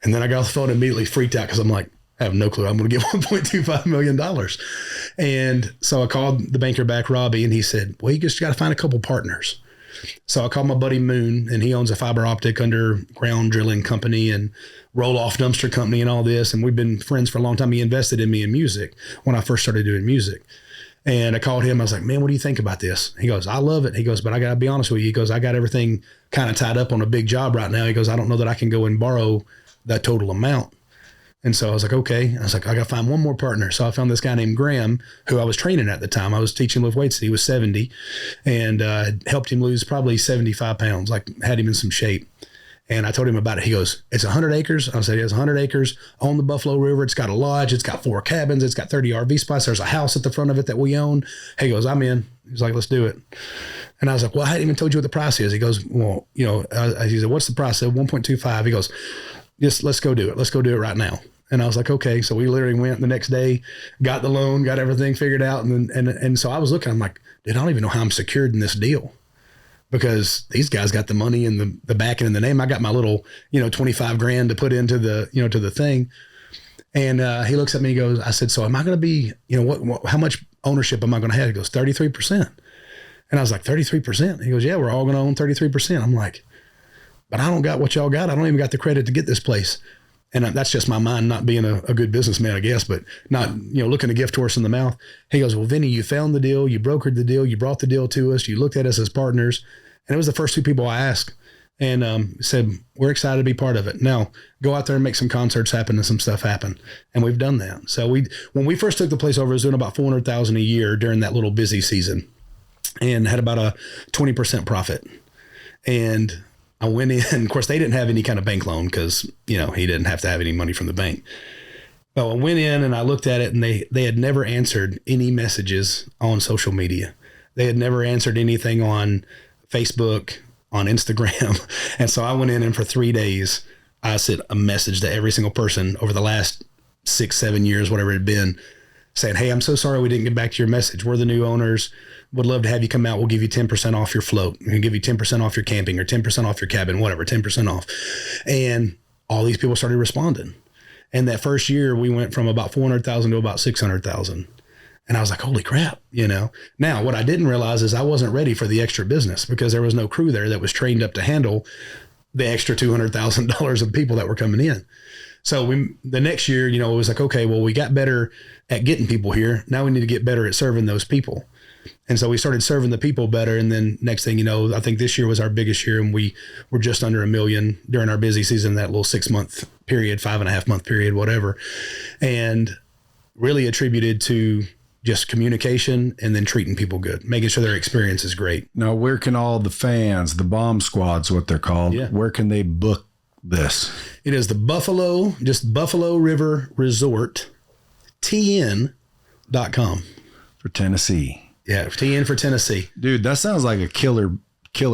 And then I got off the phone and immediately freaked out because I'm like, I have no clue. I'm going to get $1.25 million. And so I called the banker back, Robbie, and he said, well, you just got to find a couple partners. So I called my buddy Moon, and he owns a fiber optic underground drilling company and roll-off dumpster company and all this. And we've been friends for a long time. He invested in me in music when I first started doing music. And I called him. I was like, man, what do you think about this? He goes, I love it. He goes, but I got to be honest with you. He goes, I got everything kind of tied up on a big job right now. He goes, I don't know that I can go and borrow that total amount. And so I was like, okay. I was like, I got to find one more partner. So I found this guy named Graham, who I was training at the time. I was teaching lift weights. He was 70 and helped him lose probably 75 pounds, like had him in some shape. And I told him about it. He goes, it's 100 acres. I said, it's 100 acres on the Buffalo River. It's got a lodge. It's got 4 cabins. It's got 30 RV spots. There's a house at the front of it that we own. He goes, I'm in. He's like, let's do it. And I was like, well, I hadn't even told you what the price is. He goes, well, you know, he said, what's the price? I said, 1.25. He goes, just let's go do it. Let's go do it right now. And I was like, okay. So we literally went the next day, got the loan, got everything figured out. And so I was looking, I'm like, dude, I don't even know how I'm secured in this deal, because these guys got the money and the backing and the name. I got my little, 25 grand to put into the, to the thing. And he looks at me, he goes, I said, so am I going to be, how much ownership am I going to have? He goes, 33%. And I was like, 33%? He goes, yeah, we're all going to own 33%. I'm like, but I don't got what y'all got. I don't even got the credit to get this place. And that's just my mind not being a good businessman, I guess, but not, looking a gift horse in the mouth. He goes, well, Vinny, you found the deal. You brokered the deal. You brought the deal to us. You looked at us as partners. And it was the first 2 people I asked, and said, we're excited to be part of it. Now go out there and make some concerts happen and some stuff happen. And we've done that. So when we first took the place over, it was doing about $400,000 a year during that little busy season, and had about a 20% profit. And I went in, of course, they didn't have any kind of bank loan because, he didn't have to have any money from the bank. But I went in and I looked at it, and they had never answered any messages on social media. They had never answered anything on Facebook, on Instagram. And so I went in, and for 3 days, I sent a message to every single person over the last 6-7 years, whatever it had been, saying, hey, I'm so sorry we didn't get back to your message. We're the new owners. Would love to have you come out. We'll give you 10% off your float. We'll give you 10% off your camping, or 10% off your cabin, whatever, 10% off. And all these people started responding. And that first year we went from about 400,000 to about 600,000. And I was like, holy crap, Now, what I didn't realize is I wasn't ready for the extra business, because there was no crew there that was trained up to handle the extra $200,000 of people that were coming in. So the next year, it was like, okay, well, we got better at getting people here. Now we need to get better at serving those people. And so we started serving the people better. And then next thing you know, I think this year was our biggest year, and we were just under $1 million during our busy season, that little 6-month period, 5.5-month period, whatever. And really attributed to just communication and then treating people good, making sure their experience is great. Now, where can all the fans, the bomb squads, what they're called, where can they book this? It is the Buffalo River Resort, TN.com. For Tennessee. Yeah, TN for Tennessee. Dude, that sounds like a killer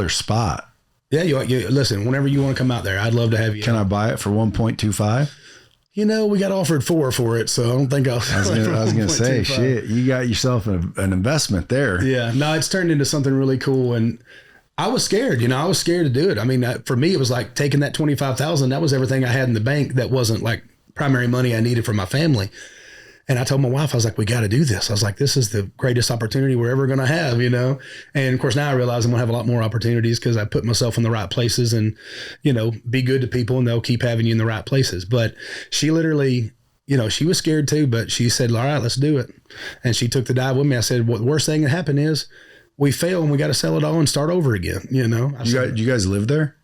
spot. Yeah, you listen, whenever you want to come out there, I'd love to have you. Can I buy it for 1.25? We got offered 4 for it, so I don't think I was going to say, shit, you got yourself an investment there. Yeah, no, it's turned into something really cool, and I was scared. I was scared to do it. I mean, for me, it was like taking that $25,000. That was everything I had in the bank. That wasn't like primary money I needed for my family. And I told my wife, I was like, we got to do this. I was like, this is the greatest opportunity we're ever going to have, And of course, now I realize I'm going to have a lot more opportunities because I put myself in the right places and, be good to people, and they'll keep having you in the right places. But she literally, she was scared too, but she said, all right, let's do it. And she took the dive with me. I said, well, the worst thing that happened is we fail and we got to sell it all and start over again. You guys live there?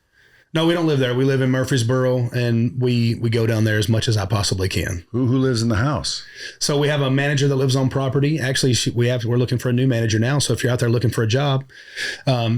No, we don't live there. We live in Murfreesboro, and we go down there as much as I possibly can. Who lives in the house? So we have a manager that lives on property. Actually, we're looking for a new manager now. So if you're out there looking for a job,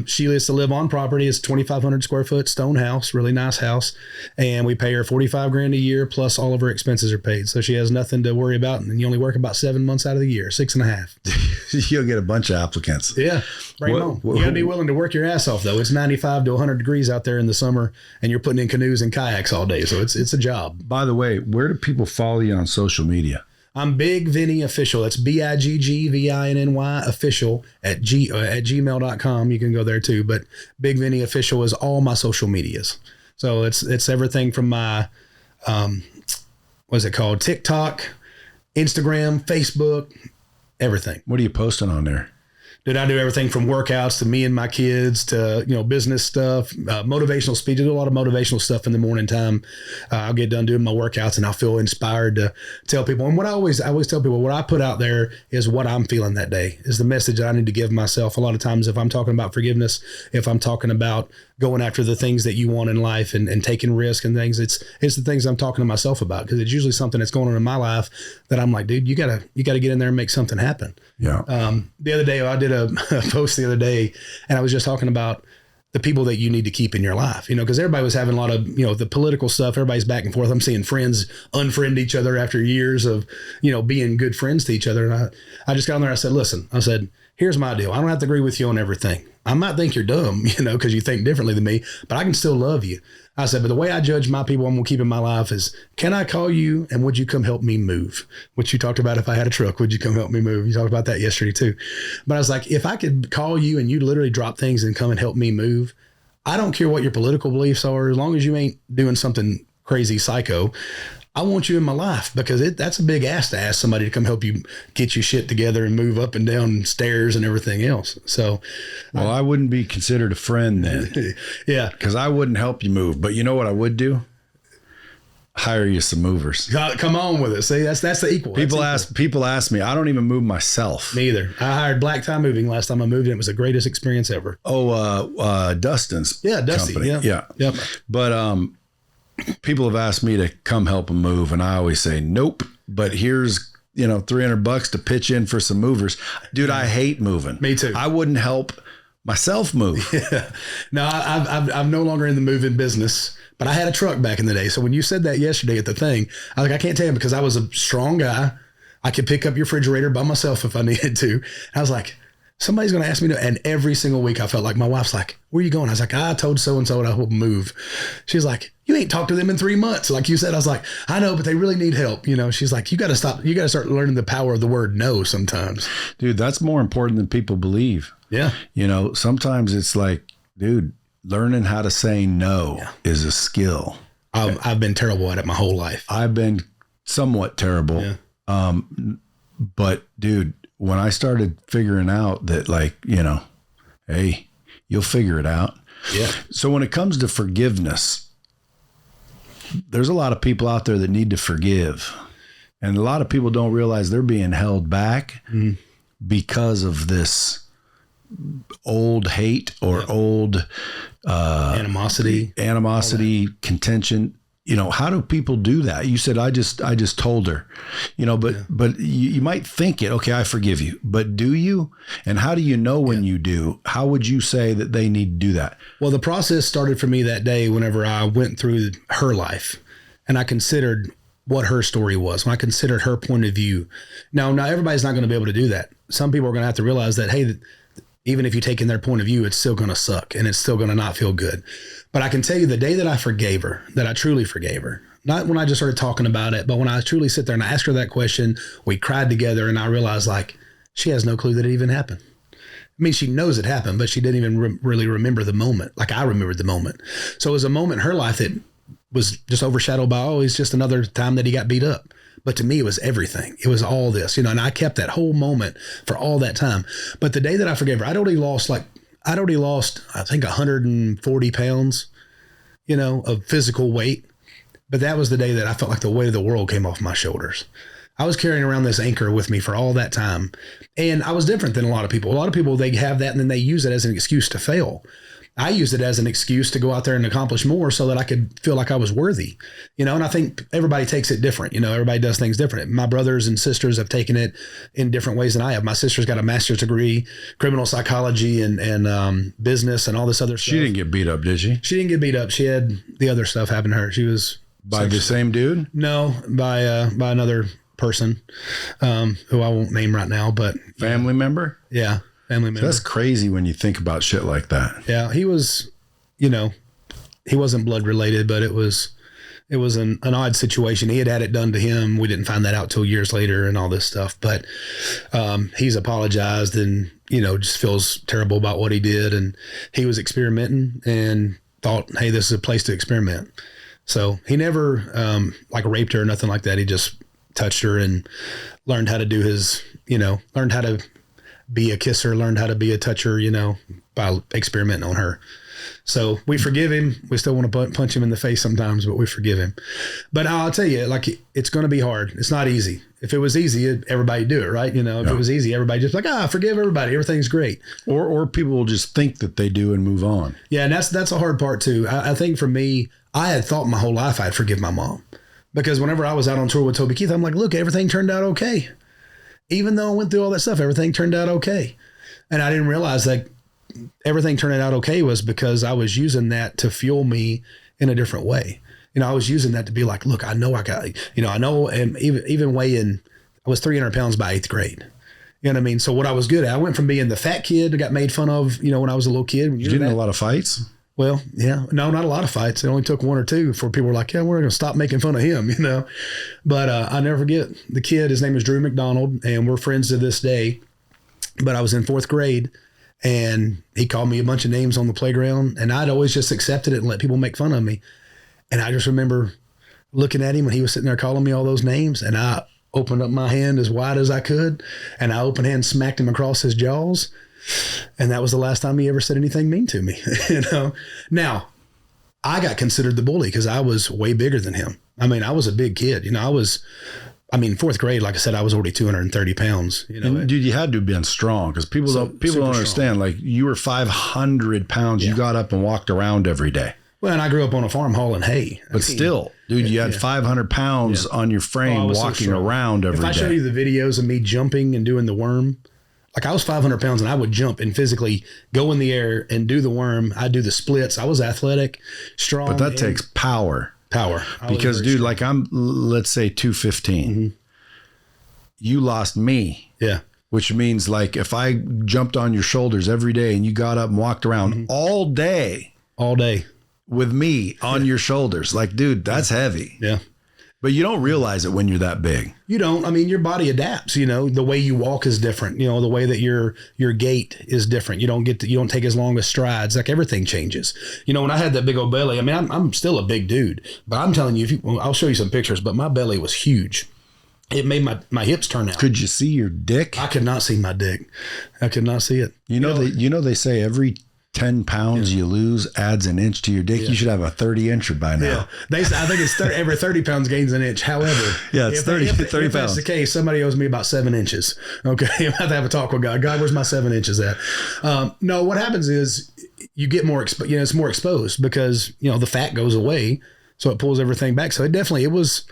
she lives to live on property. It's 2,500 square foot stone house, really nice house, and we pay her $45,000 a year plus all of her expenses are paid. So she has nothing to worry about, and you only work about 7 months out of the year, 6.5. You'll get a bunch of applicants. Yeah, bring them on. You got to be willing to work your ass off though. It's 95 to 100 degrees out there in the summer, and you're putting in canoes and kayaks all day. So it's a job. By the way, where do people follow you on social media? I'm Bigg Vinny Official. That's BIGGVINNY Official at gmail.com. You can go there too. But Bigg Vinny Official is all my social medias. So it's everything from my, what's it called? TikTok, Instagram, Facebook, everything. What are you posting on there? Dude, I do everything from workouts to me and my kids to, business stuff, motivational speech. I do a lot of motivational stuff in the morning time. I'll get done doing my workouts and I'll feel inspired to tell people. And what I always tell people, what I put out there is what I'm feeling that day, is the message that I need to give myself. A lot of times if I'm talking about forgiveness, if I'm talking about going after the things that you want in life and taking risk and things, it's the things I'm talking to myself about, because it's usually something that's going on in my life that I'm like, dude, you gotta get in there and make something happen. Yeah. The other day I did a post the other day, and I was just talking about the people that you need to keep in your life, because everybody was having a lot of, the political stuff. Everybody's back and forth. I'm seeing friends unfriend each other after years of, being good friends to each other. And I just got on there. I said, listen, here's my deal. I don't have to agree with you on everything. I might think you're dumb, because you think differently than me, but I can still love you. I said, but the way I judge my people I'm going to keep in my life is, can I call you and would you come help me move? Which you talked about, if I had a truck, would you come help me move? You talked about that yesterday too. But I was like, if I could call you and you literally drop things and come and help me move, I don't care what your political beliefs are, as long as you ain't doing something crazy psycho. I want you in my life, because that's a big ask to ask somebody to come help you get your shit together and move up and down stairs and everything else. So, well, I wouldn't be considered a friend then. Yeah. Because I wouldn't help you move. But you know what I would do? Hire you some movers. Come on with it. See, that's the equal. People ask me. I don't even move myself. Me either. I hired Black Tie Moving last time I moved, and it was the greatest experience ever. Oh, Dustin's Dusty. company. Yeah. Yep. But people have asked me to come help them move, and I always say nope. But here's $300 to pitch in for some movers. Dude, I hate moving. Me too. I wouldn't help myself move. Yeah. No, I'm no longer in the moving business, but I had a truck back in the day. So when you said that yesterday at the thing, I was like, I can't tell you, because I was a strong guy. I could pick up your refrigerator by myself if I needed to. And I was like, somebody's going to ask me to, and every single week I felt like my wife's like, where are you going? I was like, I told so-and-so I will move. She's like, you ain't talked to them in 3 months. Like you said, I was like, I know, but they really need help. She's like, you got to stop. You got to start learning the power of the word no sometimes. Dude, that's more important than people believe. Yeah. Sometimes it's like, dude, learning how to say no is a skill. I've been terrible at it my whole life. I've been somewhat terrible. Yeah. But dude, when I started figuring out that, like, hey, you'll figure it out. Yeah. So when it comes to forgiveness, there's a lot of people out there that need to forgive. And a lot of people don't realize they're being held back because of this old hate or old animosity, contention. How do people do that? You said, I just told her, but you might think it, okay, I forgive you, but do you? And how do you know when you do? How would you say that they need to do that? Well, the process started for me that day whenever I went through her life and I considered what her story was, when I considered her point of view. Now everybody's not going to be able to do that. Some people are going to have to realize that, hey, even if you take in their point of view, it's still going to suck and it's still going to not feel good. But I can tell you, the day that I forgave her, that I truly forgave her, not when I just started talking about it, but when I truly sit there and I asked her that question, we cried together, and I realized, like, she has no clue that it even happened. I mean, she knows it happened, but she didn't even really remember the moment like I remembered the moment. So it was a moment in her life that was just overshadowed by, it's just another time that he got beat up. But to me, it was everything. It was all this, and I kept that whole moment for all that time. But the day that I forgave her, I'd already lost, I think 140 pounds, of physical weight. But that was the day that I felt like the weight of the world came off my shoulders. I was carrying around this anchor with me for all that time. And I was different than a lot of people. A lot of people, they have that and then they use it as an excuse to fail. I used it as an excuse to go out there and accomplish more so that I could feel like I was worthy, and I think everybody takes it different. Everybody does things different. My brothers and sisters have taken it in different ways than I have. My sister's got a master's degree, criminal psychology and business and all this other stuff. She didn't get beat up, did she? She didn't get beat up. She had the other stuff happen to her. She was by the same dude? No, by another person who I won't name right now, but family member? Yeah. Family member. So that's crazy when you think about shit like that. Yeah, he was, he wasn't blood related, but it was an odd situation. He had it done to him. We didn't find that out till years later and all this stuff. But he's apologized and, just feels terrible about what he did. And he was experimenting and thought, hey, this is a place to experiment. So he never raped her or nothing like that. He just touched her and learned how to do his, learned how to be a kisser, learned how to be a toucher, by experimenting on her. So we forgive him. We still want to punch him in the face sometimes, but we forgive him. But I'll tell you, like, it's going to be hard. It's not easy. If it was easy, everybody do it, right? If it was easy, everybody just like, forgive everybody. Everything's great. Or people will just think that they do and move on. Yeah, and that's a hard part too. I think for me, I had thought my whole life I'd forgive my mom. Because whenever I was out on tour with Toby Keith, I'm like, look, everything turned out okay. Even though I went through all that stuff, everything turned out okay. And I didn't realize that everything turning out okay was because I was using that to fuel me in a different way. I was using that to be like, look, I know I got, I know, and even weighing, I was 300 pounds by 8th grade. You know what I mean? So what I was good at, I went from being the fat kid that got made fun of, when I was a little kid. Did you get in a lot of fights? Well, yeah, no, not a lot of fights. It only took 1 or 2 before people were like, yeah, we're going to stop making fun of him, But I never forget the kid, his name is Drew McDonald, and we're friends to this day. But I was in 4th grade. And he called me a bunch of names on the playground, and I'd always just accepted it and let people make fun of me. And I just remember looking at him when he was sitting there calling me all those names, and I opened up my hand as wide as I could, and I open hand smacked him across his jaws. And that was the last time he ever said anything mean to me. Now, I got considered the bully because I was way bigger than him. I mean, I was a big kid. 4th grade, like I said, I was already 230 pounds. And dude, you had to have been strong because people don't understand. Strong. Like, you were 500 pounds. Yeah. You got up and walked around every day. Well, and I grew up on a farm hauling hay. But still, dude, you had 500 pounds on your frame walking around every day. If I show you the videos of me jumping and doing the worm, like, I was 500 pounds and I would jump and physically go in the air and do the worm. I'd do the splits. I was athletic, strong. But that takes power. Because, dude, like, I'm, let's say 215. Mm-hmm. You lost me. Yeah. Which means, like, if I jumped on your shoulders every day and you got up and walked around all day with me on your shoulders, like, dude, that's heavy. Yeah. But you don't realize it when you're that big. You don't. I mean, your body adapts, the way you walk is different. The way that your gait is different. You don't take as long as strides. Like, everything changes. When I had that big old belly, I mean, I'm still a big dude, but I'm telling you, I'll show you some pictures, but my belly was huge. It made my hips turn out. Could you see your dick? I could not see my dick. I could not see it. They say every 10 pounds you lose adds an inch to your dick. You should have a 30-incher by now. Yeah. They say, I think it's every 30 pounds gains an inch. However, it's 30 pounds. If that's the case, somebody owes me about 7 inches. Okay. I have to have a talk with God. God, where's my 7 inches at? No, what happens is you get more, it's more exposed because, the fat goes away. So it pulls everything back. So it was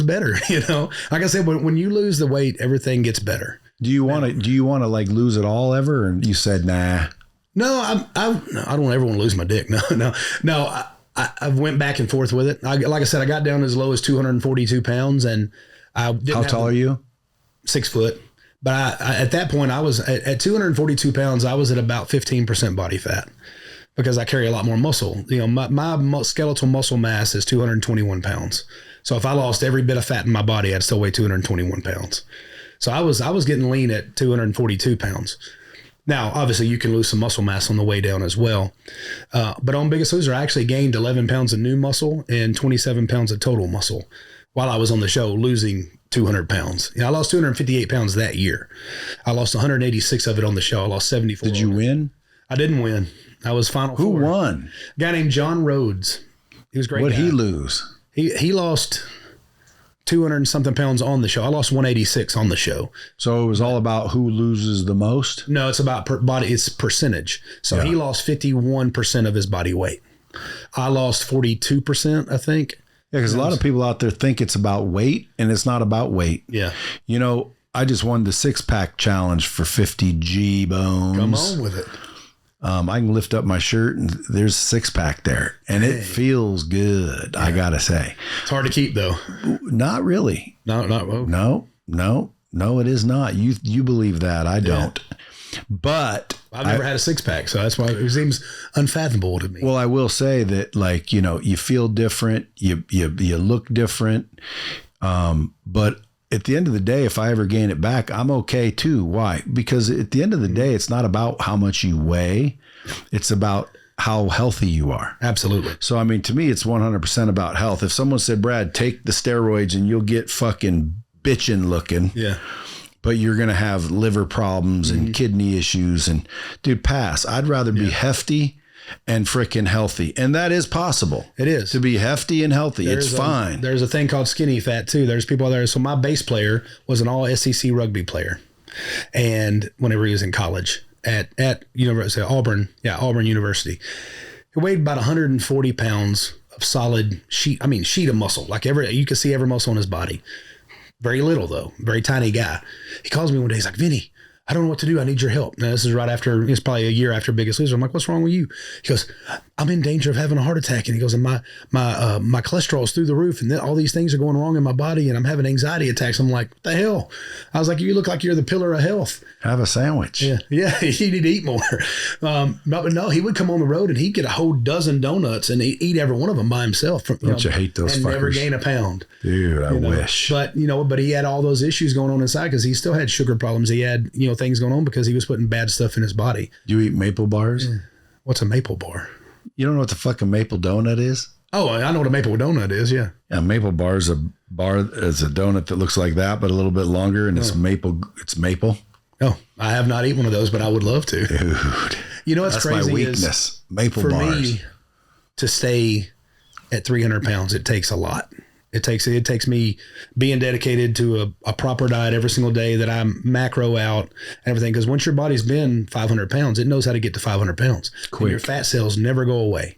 better, like I said, when you lose the weight, everything gets better. Do you want to like lose it all ever? And you said, nah. No, I don't ever want to lose my dick. No. I've went back and forth with it. Like I said, I got down as low as 242 pounds and I didn't. How tall are you? 6 foot. But I at that point I was at 242 pounds. I was at about 15% body fat because I carry a lot more muscle. My skeletal muscle mass is 221 pounds. So if I lost every bit of fat in my body, I'd still weigh 221 pounds. So I was getting lean at 242 pounds. Now, obviously, you can lose some muscle mass on the way down as well. But on Biggest Loser, I actually gained 11 pounds of new muscle and 27 pounds of total muscle while I was on the show losing 200 pounds. I lost 258 pounds that year. I lost 186 of it on the show. I lost 74. Did you win? I didn't win. I was final four. Who won? A guy named John Rhodes. He was a great. What'd he lose? He lost 200 and something pounds on the show. I lost 186 on the show. So it was all about who loses the most? No, it's about body. It's percentage. So he lost 51% of his body weight. I lost 42%, I think. Yeah, because a lot of people out there think it's about weight, and it's not about weight. Yeah. I just won the 6-pack challenge for 50 G-bones. Come on with it. I can lift up my shirt and there's a 6-pack there and it feels good. Yeah. I gotta say, it's hard to keep though. Not really. No, it is not. You believe that. I don't, but I've never had a 6-pack. So that's why it seems unfathomable to me. Well, I will say that, like, you feel different, you look different. But at the end of the day, if I ever gain it back, I'm okay too. Why? Because at the end of the day, it's not about how much you weigh. It's about how healthy you are. Absolutely. So, I mean, to me, it's 100% about health. If someone said, Brad, take the steroids and you'll get fucking bitchin' looking. Yeah. but you're going to have liver problems and kidney issues. And dude, pass. I'd rather be hefty and freaking healthy. And that is possible. It is. To be hefty and healtty. It's fine. There's a thing called skinny fat too. There's people out there. So my bass player was an all SEC rugby player. And whenever he was in college at University Auburn University, he weighed about 140 pounds of solid sheet of muscle. Like you could see every muscle on his body. Very little though, very tiny guy. He calls me one day. He's like, Vinny, I don't know what to do. I need your help. Now, this is right after, it's probably a year after Biggest Loser. I'm like, what's wrong with you? He goes, I'm in danger of having a heart attack. And he goes, and my cholesterol is through the roof. And then all these things are going wrong in my body. And I'm having anxiety attacks. I'm like, what the hell? I was like, you look like you're the pillar of health. Have a sandwich. Yeah. You need to eat more. But no, he would come on the road and he'd get a whole dozen donuts and eat every one of them by himself. Don't you hate those and fuckers? Never gain a pound. Dude, I wish. But he had all those issues going on inside because he still had sugar problems. He had, things going on because he was putting bad stuff in his body. Do you eat maple bars? Yeah. What's a maple bar? You don't know what the fucking maple donut is? Oh, I know what a maple donut is. Yeah. Yeah. Maple bar is a donut that looks like that, but a little bit longer. And it's maple. It's maple. Oh, I have not eaten one of those, but I would love to. Dude. You know what's that's crazy? My weakness. Maple bars. For me to stay at 300 pounds, it takes a lot. It takes me being dedicated to a proper diet every single day, that I'm macro out and everything. Because once your body's been 500 pounds, it knows how to get to 500 pounds. Quick. And your fat cells never go away.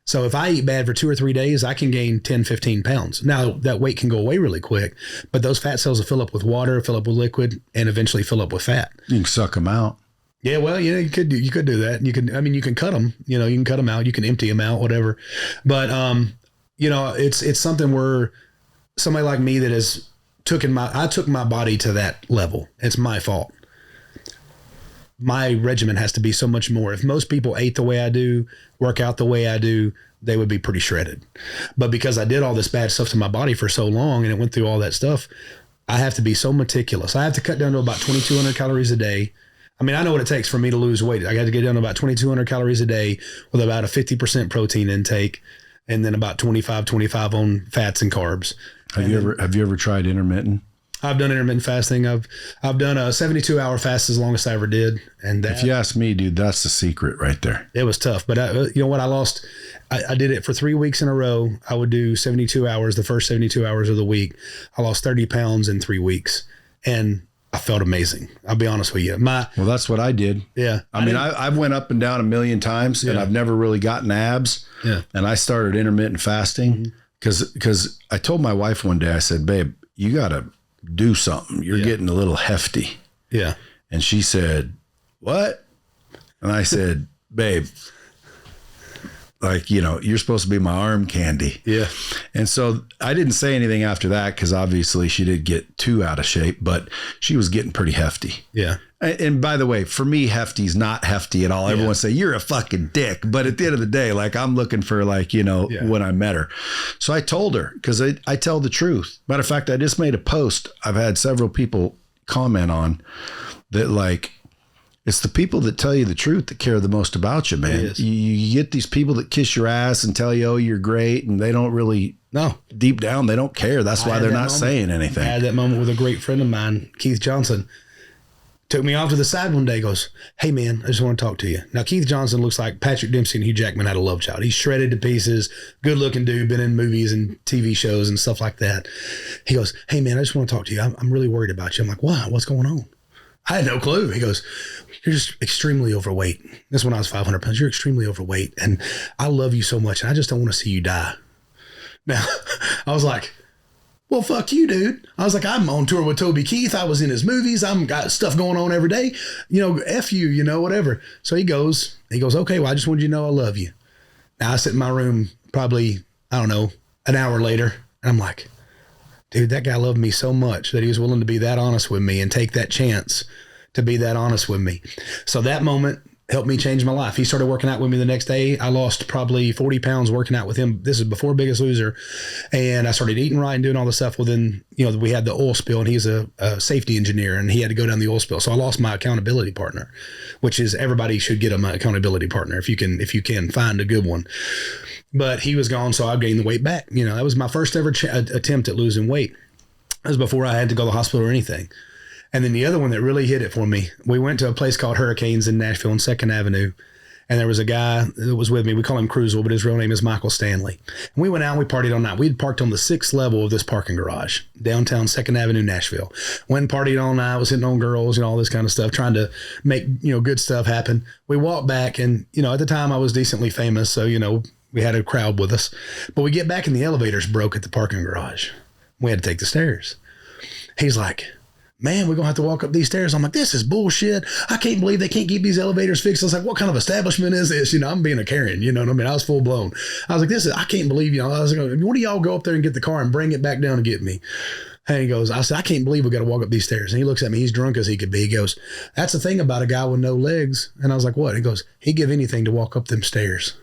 So if I eat bad for 2 or 3 days, I can gain 10, 15 pounds. Now that weight can go away really quick, but those fat cells will fill up with water, fill up with liquid, and eventually fill up with fat. You can suck them out. Yeah, well, you could do that. You can cut them. You can cut them out. You can empty them out, whatever. But it's something where somebody like me that has I took my body to that level. It's my fault. My regimen has to be so much more. If most people ate the way I do, work out the way I do, they would be pretty shredded. But because I did all this bad stuff to my body for so long and it went through all that stuff, I have to be so meticulous. I have to cut down to about 2,200 calories a day. I mean, I know what it takes for me to lose weight. I got to get down to about 2,200 calories a day with about a 50% protein intake and then about 25 on fats and carbs. Have you ever tried intermittent? I've done intermittent fasting. I've done a 72-hour fast as long as I ever did. And if you ask me, dude, that's the secret right there. It was tough, but you know what? I did it for 3 weeks in a row. I would do 72 hours, the first 72 hours of the week. I lost 30 pounds in 3 weeks and I felt amazing. I'll be honest with you. Well, that's what I did. Yeah. I've went up and down a million times and I've never really gotten abs. Yeah. And I started intermittent fasting because I told my wife one day, I said, babe, you got to do something. You're getting a little hefty. Yeah. And she said, what? And I said, babe, you're supposed to be my arm candy. Yeah. And so I didn't say anything after that because obviously she did get too out of shape, but she was getting pretty hefty. Yeah. And by the way, for me, hefty's not hefty at all. Yeah. Everyone say you're a fucking dick. But at the end of the day, I'm looking for when I met her. So I told her because I tell the truth. Matter of fact, I just made a post. I've had several people comment on that it's the people that tell you the truth that care the most about you, man. You get these people that kiss your ass and tell you, oh, you're great. And they don't really, deep down, they don't care. That's why they're not saying anything. I had that moment with a great friend of mine, Keith Johnson. Took me off to the side one day, goes, hey, man, I just want to talk to you. Now, Keith Johnson looks like Patrick Dempsey and Hugh Jackman had a love child. He's shredded to pieces, good-looking dude, been in movies and TV shows and stuff like that. He goes, hey, man, I just want to talk to you. I'm really worried about you. I'm like, why? What's going on? I had no clue. He goes, you're just extremely overweight. This is when I was 500 pounds. You're extremely overweight, and I love you so much, and I just don't want to see you die. Now, I was like, well, fuck you, dude. I was like, I'm on tour with Toby Keith. I was in his movies. I'm got stuff going on every day. F you, whatever. So he goes, okay, well, I just wanted you to know I love you. Now I sit in my room probably, I don't know, an hour later. And I'm like, dude, that guy loved me so much that he was willing to be that honest with me and take that chance to be that honest with me. So that moment helped me change my life. He started working out with me the next day. I lost probably 40 pounds working out with him. This is before Biggest Loser. And I started eating right and doing all this stuff. Well, then, we had the oil spill and he's a safety engineer and he had to go down the oil spill. So I lost my accountability partner, which is everybody should get an accountability partner if you can find a good one. But he was gone. So I gained the weight back. That was my first ever attempt at losing weight. That was before I had to go to the hospital or anything. And then the other one that really hit it for me, we went to a place called Hurricanes in Nashville on 2nd Avenue. And there was a guy that was with me. We call him Cruisel, but his real name is Michael Stanley. And we went out and we partied all night. We'd parked on the 6th level of this parking garage, downtown 2nd Avenue, Nashville. Went and partied all night, was hitting on girls, all this kind of stuff, trying to make, good stuff happen. We walked back and, at the time I was decently famous. So, we had a crowd with us. But we get back and the elevators broke at the parking garage. We had to take the stairs. He's like, man, we're going to have to walk up these stairs. I'm like, this is bullshit. I can't believe they can't keep these elevators fixed. I was like, what kind of establishment is this? I'm being a Karen, you know what I mean? I was full blown. I was like, I can't believe, I was like, one of y'all go up there and get the car and bring it back down and get me. And he goes, I said, I can't believe we got to walk up these stairs. And he looks at me, he's drunk as he could be. He goes, that's the thing about a guy with no legs. And I was like, what? He goes, he'd give anything to walk up them stairs.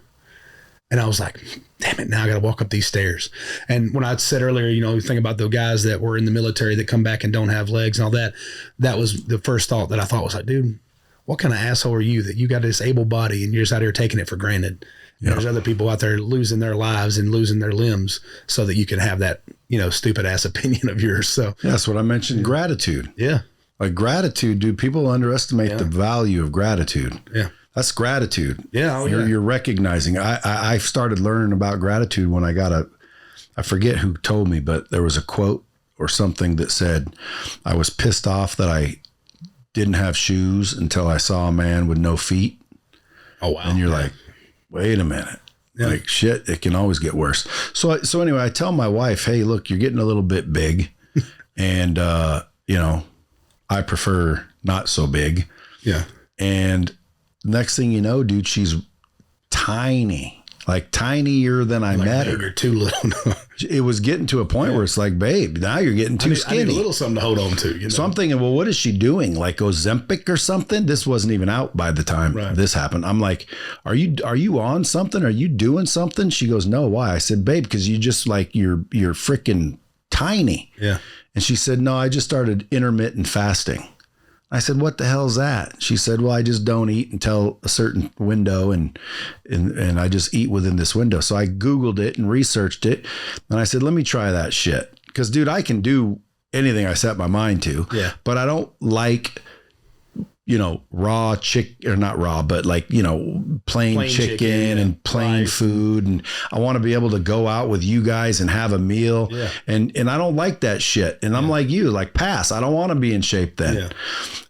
And I was like, damn it, now I got to walk up these stairs. And when I said earlier, think about the guys that were in the military that come back and don't have legs and all that, that was the first thought that I thought was like, dude, what kind of asshole are you that you got this able body and you're just out here taking it for granted? Yeah. There's other people out there losing their lives and losing their limbs so that you can have that, stupid ass opinion of yours. So yeah, that's what I mentioned. Gratitude. Yeah. Like gratitude, dude, people underestimate the value of gratitude. Yeah. That's gratitude. Yeah, you're recognizing. I started learning about gratitude when I got I forget who told me, but there was a quote or something that said, I was pissed off that I didn't have shoes until I saw a man with no feet. Oh, wow. And you're like, wait a minute. Yeah. Like shit, it can always get worse. So anyway, I tell my wife, hey, look, you're getting a little bit big and, I prefer not so big. Yeah. And next thing you know, dude, she's tiny, like tinier than I met her. You're too little. It was getting to a point where it's like, babe, now you're getting too skinny. I need a little something to hold on to. So I'm thinking, well, what is she doing? Like Ozempic or something? This wasn't even out by the time this happened. I'm like, are you on something? Are you doing something? She goes, no, why? I said, babe, because you just like, you're freaking tiny. Yeah. And she said, no, I just started intermittent fasting. I said, what the hell's that? She said, well, I just don't eat until a certain window and I just eat within this window. So I Googled it and researched it. And I said, let me try that shit. Because, dude, I can do anything I set my mind to. Yeah. But I don't like, raw chicken, or not raw, but like, plain chicken and plain food. And I want to be able to go out with you guys and have a meal. Yeah. And I don't like that shit. And I'm like you, like pass. I don't want to be in shape then. Yeah.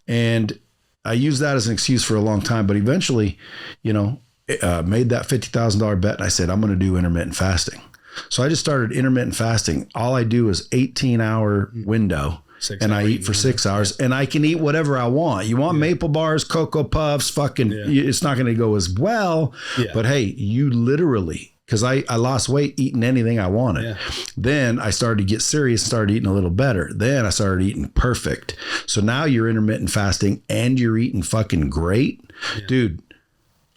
And I used that as an excuse for a long time, but eventually, made that $50,000 bet. And I said, I'm going to do intermittent fasting. So I just started intermittent fasting. All I do is 18-hour window. And I eat for 6 hours and I can eat whatever I want. You want maple bars, Cocoa Puffs, it's not going to go as well. Yeah. But hey, you literally, because I lost weight eating anything I wanted. Yeah. Then I started to get serious, started eating a little better. Then I started eating perfect. So now you're intermittent fasting and you're eating fucking great. Yeah. Dude,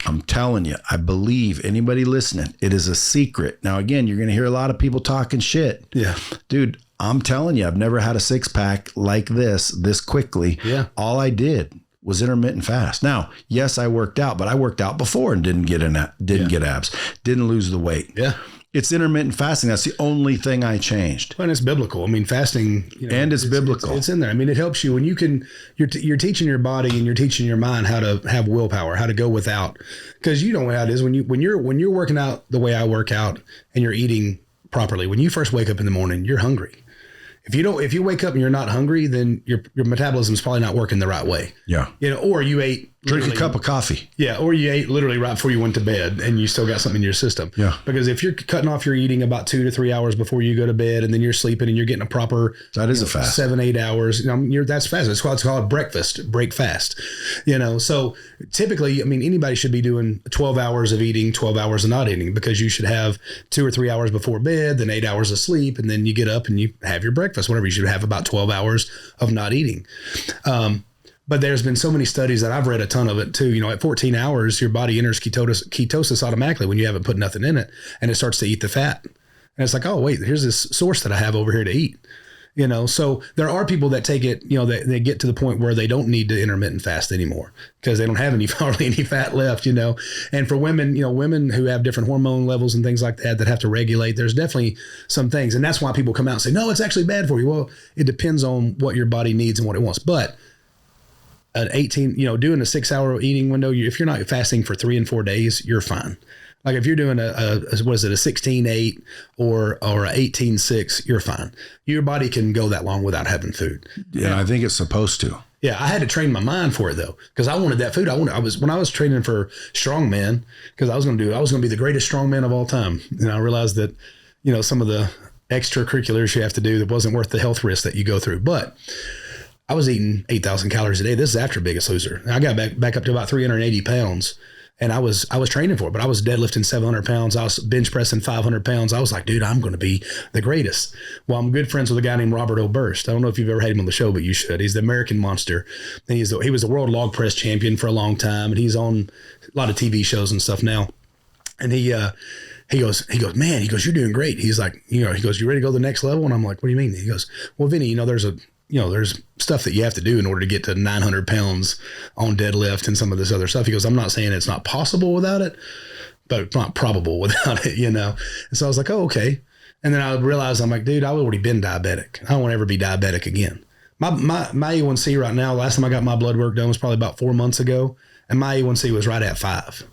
I'm telling you, I believe anybody listening, it is a secret. Now, again, you're going to hear a lot of people talking shit. Yeah. Dude, I'm telling you, I've never had a six pack like this quickly. Yeah. All I did was intermittent fast. Now, yes, I worked out, but I worked out before and didn't get abs, didn't lose the weight. Yeah. It's intermittent fasting. That's the only thing I changed. And it's biblical. I mean, fasting, and it's biblical. It's in there. I mean, it helps you when you can, you're teaching your body and you're teaching your mind how to have willpower, how to go without, because you know how it is when you're working out the way I work out and you're eating properly. When you first wake up in the morning, you're hungry. If you wake up and you're not hungry, then your metabolism is probably not working the right way. Yeah. Or you ate. Drink a cup of coffee. Yeah. Or you ate literally right before you went to bed and you still got something in your system. Yeah. Because if you're cutting off your eating about 2 to 3 hours before you go to bed and then you're sleeping and you're getting a proper. That is a fast. 7-8 hours. That's fast. It's called break fast. So typically, I mean, anybody should be doing 12 hours of eating, 12 hours of not eating, because you should have 2 or 3 hours before bed, then 8 hours of sleep. And then you get up and you have your breakfast, whatever. You should have about 12 hours of not eating. But there's been so many studies that I've read a ton of it too. At 14 hours, your body enters ketosis automatically when you haven't put nothing in it, and it starts to eat the fat. And it's like, oh, wait, here's this source that I have over here to eat. So there are people that take it, they get to the point where they don't need to intermittent fast anymore because they don't have hardly any fat left, and for women, women who have different hormone levels and things like that have to regulate, there's definitely some things. And that's why people come out and say, no, it's actually bad for you. Well, it depends on what your body needs and what it wants. But at 18, doing a 6-hour eating window, if you're not fasting for 3 and 4 days, you're fine. Like if you're doing a 16-8 or a 18-6, you're fine. Your body can go that long without having food. Yeah, I think it's supposed to. Yeah, I had to train my mind for it though, because I wanted that food. When I was training for strongman, because I was going to be the greatest strongman of all time. And I realized that, some of the extracurriculars you have to do that wasn't worth the health risk that you go through. But I was eating 8,000 calories a day. This is after Biggest Loser. I got back up to about 380 pounds. And I was training for it, but I was deadlifting 700 pounds. I was bench pressing 500 pounds. I was like, dude, I'm going to be the greatest. Well, I'm good friends with a guy named Robert Oberst. I don't know if you've ever had him on the show, but you should. He's the American Monster. And he was the world log press champion for a long time. And he's on a lot of TV shows and stuff now. And he goes, man, you're doing great. He's like, he goes, you ready to go to the next level? And I'm like, what do you mean? He goes, well, Vinny, there's stuff that you have to do in order to get to 900 pounds on deadlift and some of this other stuff. He goes, I'm not saying it's not possible without it, but it's not probable without it, And so I was like, oh, okay. And then I realized, I'm like, dude, I've already been diabetic. I don't want to ever be diabetic again. My A1C right now, last time I got my blood work done was probably about 4 months ago. And my A1C was right at 5.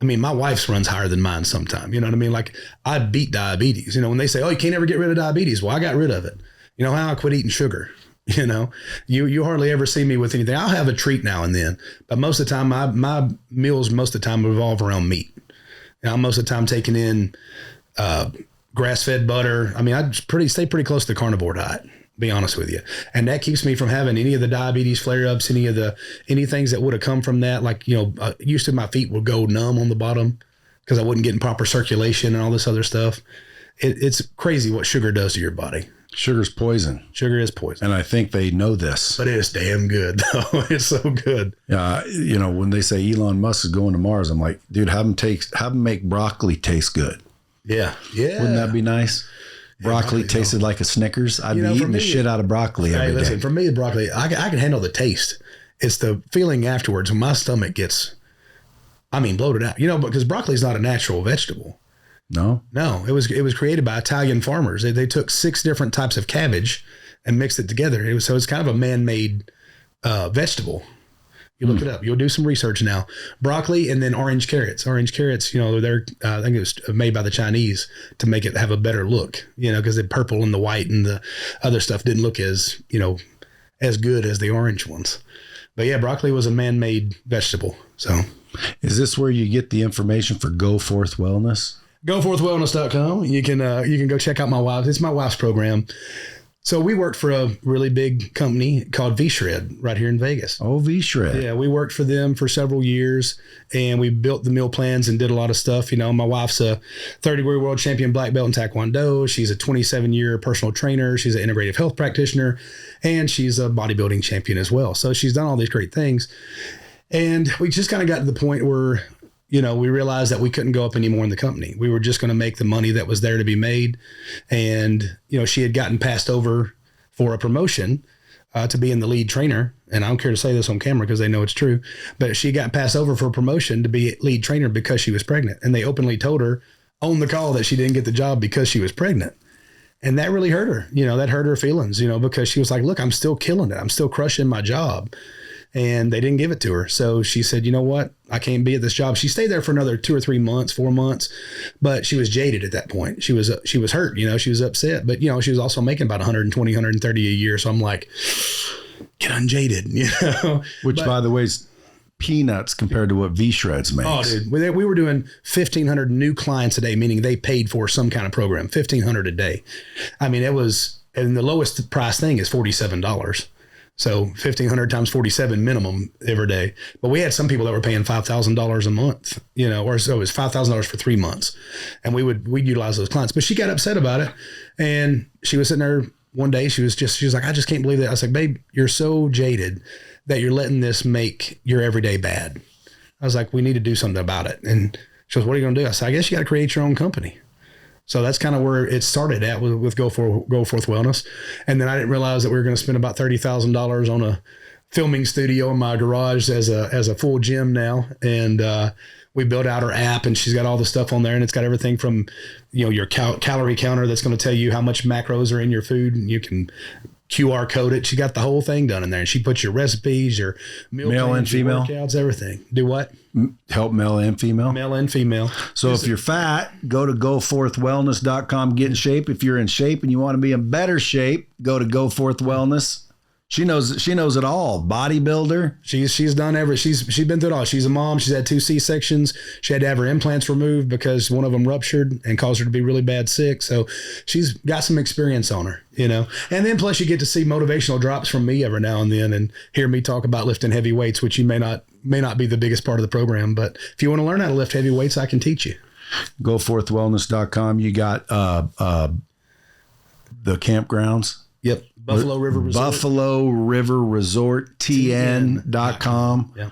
I mean, my wife's runs higher than mine sometime. You know what I mean? Like I beat diabetes, when they say, oh, you can't ever get rid of diabetes. Well, I got rid of it. You know how? I quit eating sugar. You hardly ever see me with anything. I'll have a treat now and then, but most of the time, my meals most of the time revolve around meat. I'm most of the time taking in grass-fed butter. I mean, I stay pretty close to the carnivore diet, be honest with you. And that keeps me from having any of the diabetes flare-ups, any things that would have come from that. Like, used to my feet would go numb on the bottom because I wasn't getting proper circulation and all this other stuff. It's crazy what sugar does to your body. Sugar's poison. Sugar is poison. And I think they know this. But it is damn good, though. It's so good. Yeah. When they say Elon Musk is going to Mars, I'm like, dude, have him make broccoli taste good. Yeah. Yeah. Wouldn't that be nice? Broccoli tasted like a Snickers. I'd be eating the shit out of broccoli every day. For me, broccoli, I can handle the taste. It's the feeling afterwards when my stomach gets, bloated out. Because broccoli is not a natural vegetable. No, it was created by Italian farmers. They took 6 different types of cabbage and mixed it together. So it's kind of a man-made vegetable. You look it up. You'll do some research now. Broccoli and then orange carrots. Orange carrots, they're I think it was made by the Chinese to make it have a better look. Because the purple and the white and the other stuff didn't look as as good as the orange ones. But yeah, broccoli was a man-made vegetable. So, is this where you get the information for Go Forth Wellness? GoForthWellness.com. You can go check out my wife's. It's my wife's program. So we worked for a really big company called V-Shred right here in Vegas. Oh, V-Shred. Yeah, we worked for them for several years, and we built the meal plans and did a lot of stuff. My wife's a 30-degree world champion black belt in Taekwondo. She's a 27-year personal trainer. She's an integrative health practitioner, and she's a bodybuilding champion as well. So she's done all these great things. And we just kind of got to the point where we realized that we couldn't go up anymore in the company. We were just going to make the money that was there to be made. And, she had gotten passed over for a promotion to being the lead trainer. And I don't care to say this on camera because they know it's true. But she got passed over for a promotion to be lead trainer because she was pregnant. And they openly told her on the call that she didn't get the job because she was pregnant. And that really hurt her. That hurt her feelings, because she was like, look, I'm still killing it. I'm still crushing my job. And they didn't give it to her. So she said, you know what? I can't be at this job. She stayed there for another 2 or 3 months, 4 months, but she was jaded at that point. She was hurt, she was upset, but she was also making about 120, 130 a year. So I'm like, get unjaded, Which by the way is peanuts compared to what V-Shreds makes. Oh, dude. We were doing 1,500 new clients a day, meaning they paid for some kind of program, 1,500 a day. It was, and the lowest price thing is $47. So 1,500 times 47 minimum every day. But we had some people that were paying $5,000 a month, or so it was $5,000 for 3 months. And we'd utilize those clients. But she got upset about it. And she was sitting there one day. She was like, I just can't believe that. I was like, babe, you're so jaded that you're letting this make your everyday bad. I was like, we need to do something about it. And she goes, what are you going to do? I said, I guess you got to create your own company. So that's kind of where it started at with Go Forth Wellness. And then I didn't realize that we were going to spend about $30,000 on a filming studio in my garage as a full gym now. And we built out her app, and she's got all the stuff on there, and it's got everything from, your calorie counter that's going to tell you how much macros are in your food, and you can QR code it. She got the whole thing done in there, and she puts your recipes, your meal plans, and female workouts, everything. Do what? Help male and female. Male and female. So if you're fat, go to goforthwellness.com, get in shape. If you're in shape and you want to be in better shape, go to Go Forth Wellness. She knows it all. Bodybuilder. She's done she's been through it all. She's a mom. She's had 2 C-sections. She had to have her implants removed because one of them ruptured and caused her to be really bad sick. So she's got some experience on her, And then plus you get to see motivational drops from me every now and then and hear me talk about lifting heavy weights, which you may not be the biggest part of the program. But if you want to learn how to lift heavy weights, I can teach you. Goforthwellness.com. You got the campgrounds. Yep. Buffalo River Resort, TN.com. Yeah.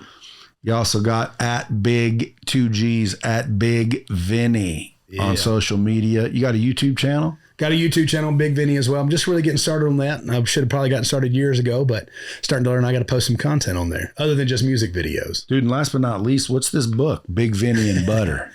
You also got at Bigg, 2 G's, at Bigg Vinny on social media. You got a YouTube channel? Got a YouTube channel, Bigg Vinny, as well. I'm just really getting started on that. I should have probably gotten started years ago, but starting to learn I got to post some content on there other than just music videos. Dude, and last but not least, what's this book, Bigg Vinny and Butter?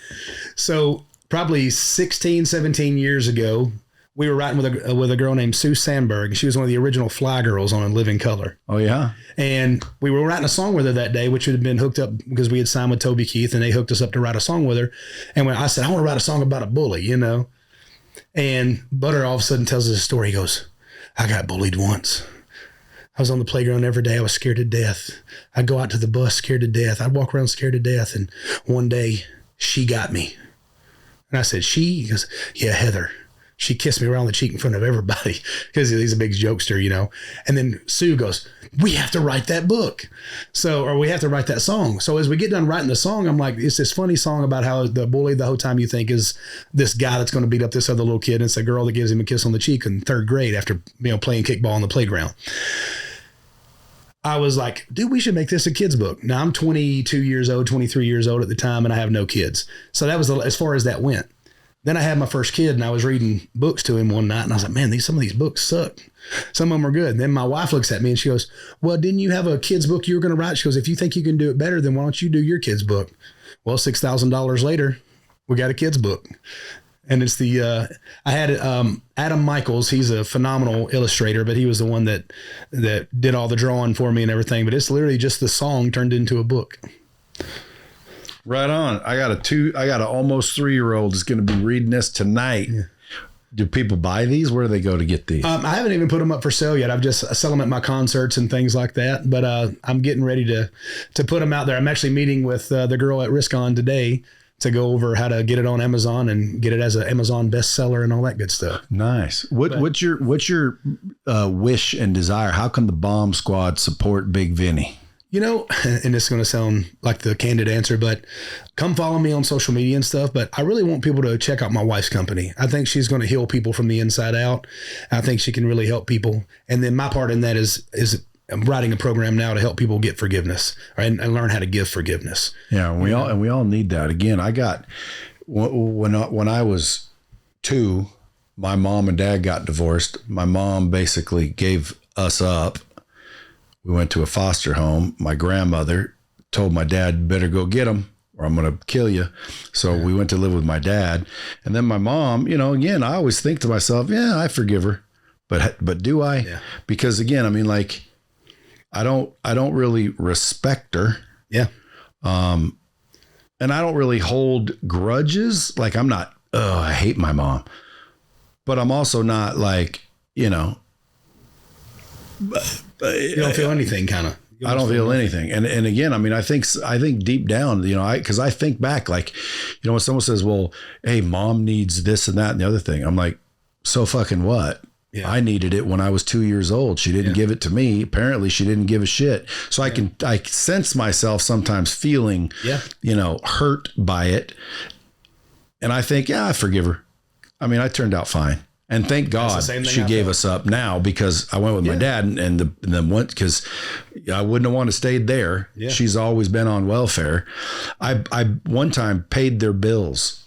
So probably 16, 17 years ago, we were writing with a girl named Sue Sandberg. She was one of the original Fly Girls on In Living Color. Oh, yeah? And we were writing a song with her that day, which had been hooked up because we had signed with Toby Keith, and they hooked us up to write a song with her. And when I said, I want to write a song about a bully, And Butter all of a sudden tells us a story. He goes, I got bullied once. I was on the playground every day. I was scared to death. I'd go out to the bus scared to death. I'd walk around scared to death. And one day, she got me. And I said, she? He goes, yeah, Heather. She kissed me around the cheek in front of everybody because he's a big jokester, And then Sue goes, we have to write that book. Or we have to write that song. So as we get done writing the song, I'm like, it's this funny song about how the bully the whole time you think is this guy that's going to beat up this other little kid. And it's a girl that gives him a kiss on the cheek in 3rd grade after, playing kickball on the playground. I was like, dude, we should make this a kid's book. Now I'm 22 years old, 23 years old at the time, and I have no kids. So that was as far as that went. Then I had my first kid, and I was reading books to him one night, and I was like, man, some of these books suck. Some of them are good. And then my wife looks at me and she goes, well, didn't you have a kid's book you were going to write? She goes, if you think you can do it better, then why don't you do your kid's book? Well, $6,000 later, we got a kid's book. And it's I had Adam Michaels. He's a phenomenal illustrator, but he was the one that did all the drawing for me and everything. But it's literally just the song turned into a book. Right on. I got an almost 3-year-old is going to be reading this tonight. Yeah. Do people buy these? Where do they go to get these? I haven't even put them up for sale yet. I sell them at my concerts and things like that. But I'm getting ready to put them out there. I'm actually meeting with the girl at Risk-On today to go over how to get it on Amazon and get it as an Amazon bestseller and all that good stuff. Nice. What's your wish and desire? How can the Bomb Squad support Bigg Vinny? And it's going to sound like the candid answer, but come follow me on social media and stuff. But I really want people to check out my wife's company. I think she's going to heal people from the inside out. I think she can really help people. And then my part in that is I'm writing a program now to help people get forgiveness and learn how to give forgiveness. Yeah, we all need that. Again, I got when I was 2, my mom and dad got divorced. My mom basically gave us up. We went to a foster home. My grandmother told my dad, better go get him or I'm going to kill you. So we went to live with my dad. And then my mom, again, I always think to myself, yeah, I forgive her. But do I? Yeah. Because again, I don't really respect her. Yeah. And I don't really hold grudges. Like I'm not, I hate my mom. But I'm also not like, you don't feel anything, kind of. I don't feel anything. And again, I think deep down, because I think back, like, when someone says, well, hey, mom needs this and that and the other thing, I'm like, so fucking what? Yeah. I needed it when I was 2 years old. She didn't give it to me. Apparently she didn't give a shit. So I sense myself sometimes feeling, hurt by it. And I think, I forgive her. I turned out fine. And thank God she gave us up now because I went with my dad and then went because I wouldn't have wanted to stay there. Yeah. She's always been on welfare. I one time paid their bills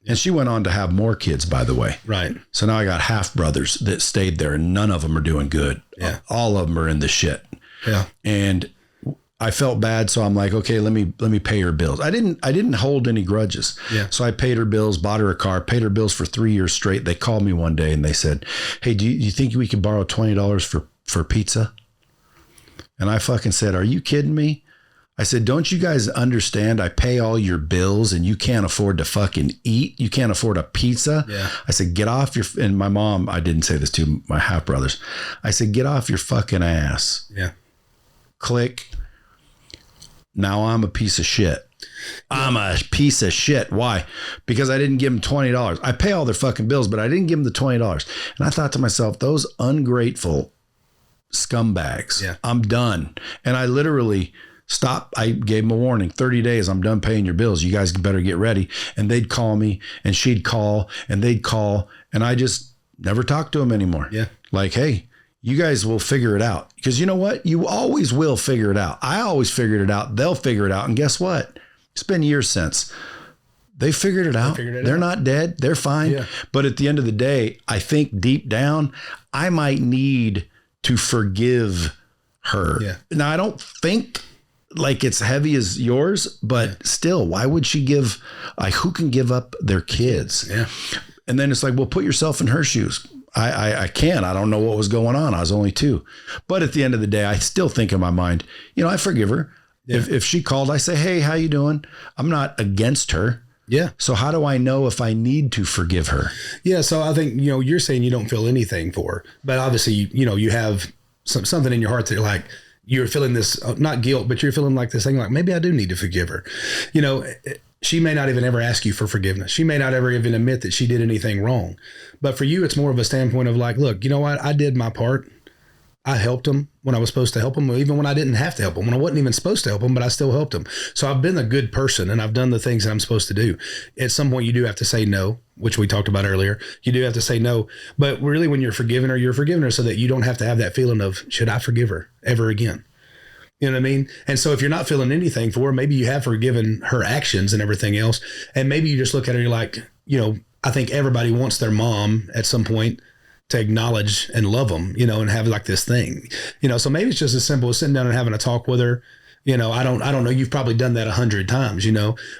And she went on to have more kids, by the way. Right. So now I got half brothers that stayed there, and none of them are doing good. Yeah. All of them are in the shit. Yeah. And I felt bad, so I'm like, okay, let me pay her bills. I didn't hold any grudges. Yeah. So I paid her bills, bought her a car, paid her bills for 3 years straight. They called me one day and they said, hey, do you think we could borrow $20 for pizza? And I fucking said, are you kidding me? I said, don't you guys understand? I pay all your bills and you can't afford to fucking eat. You can't afford a pizza. Yeah. I said, get off your, and my mom, I didn't say this to my half brothers. I said, get off your fucking ass. Yeah. Click. Now I'm a piece of shit. I'm a piece of shit. Why? Because I didn't give them $20. I pay all their fucking bills, but I didn't give them the $20. And I thought to myself, those ungrateful scumbags, yeah. I'm done. And I literally stopped. I gave them a warning, 30 days, I'm done paying your bills. You guys better get ready. And they'd call me and she'd call and they'd call. And I just never talked to them anymore. Yeah. Like, hey, you guys will figure it out. Because you know what? You always will figure it out. I always figured it out. They'll figure it out. And guess what? It's been years since. They figured it out. They're not dead. They're fine. Yeah. But at the end of the day, I think deep down, I might need to forgive her. Yeah. Now, I don't think like it's heavy as yours, but still, why would she give, like, who can give up their kids? Yeah. And then it's like, well, put yourself in her shoes. I can't. I don't know what was going on. I was only 2. But at the end of the day, I still think in my mind, I forgive her. Yeah. If she called, I say, hey, how you doing? I'm not against her. Yeah. So how do I know if I need to forgive her? Yeah. So I think, you're saying you don't feel anything for her, but obviously, you have something in your heart that you're feeling this, not guilt, but you're feeling like this thing, like maybe I do need to forgive her. She may not even ever ask you for forgiveness. She may not ever even admit that she did anything wrong. But for you, it's more of a standpoint of like, look, you know what? I did my part. I helped him when I was supposed to help him, even when I didn't have to help him, when I wasn't even supposed to help him, but I still helped him. So I've been a good person and I've done the things that I'm supposed to do. At some point, you do have to say no, which we talked about earlier. You do have to say no. But really, when you're forgiving her so that you don't have to have that feeling of, should I forgive her ever again? You know what I mean? And so if you're not feeling anything for her, maybe you have forgiven her actions and everything else. And maybe you just look at her, you're like, I think everybody wants their mom at some point to acknowledge and love them, and have like this thing, so maybe it's just as simple as sitting down and having a talk with her. I don't know. You've probably done that 100 times,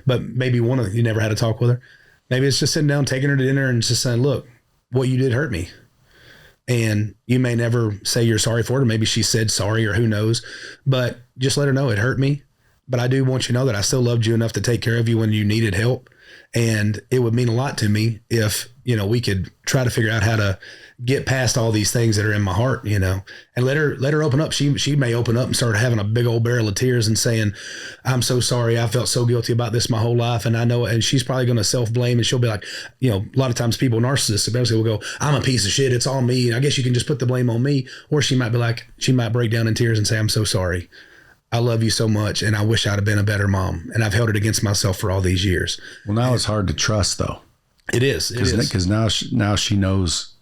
but maybe one of you never had a talk with her. Maybe it's just sitting down, taking her to dinner and just saying, look, what you did hurt me. And you may never say you're sorry for it, or maybe she said sorry, or who knows, but just let her know it hurt me. But I do want you to know that I still loved you enough to take care of you when you needed help. And it would mean a lot to me if, we could try to figure out how to get past all these things that are in my heart, and let her open up. She may open up and start having a big old barrel of tears and saying, I'm so sorry. I felt so guilty about this my whole life. And I know, and she's probably going to self-blame, and she'll be like, a lot of times people, narcissists, especially, will go, I'm a piece of shit. It's all me. And I guess you can just put the blame on me. Or she might be like, she might break down in tears and say, I'm so sorry. I love you so much, and I wish I'd have been a better mom. And I've held it against myself for all these years. Well, now it's hard to trust, though. It is. Because now she knows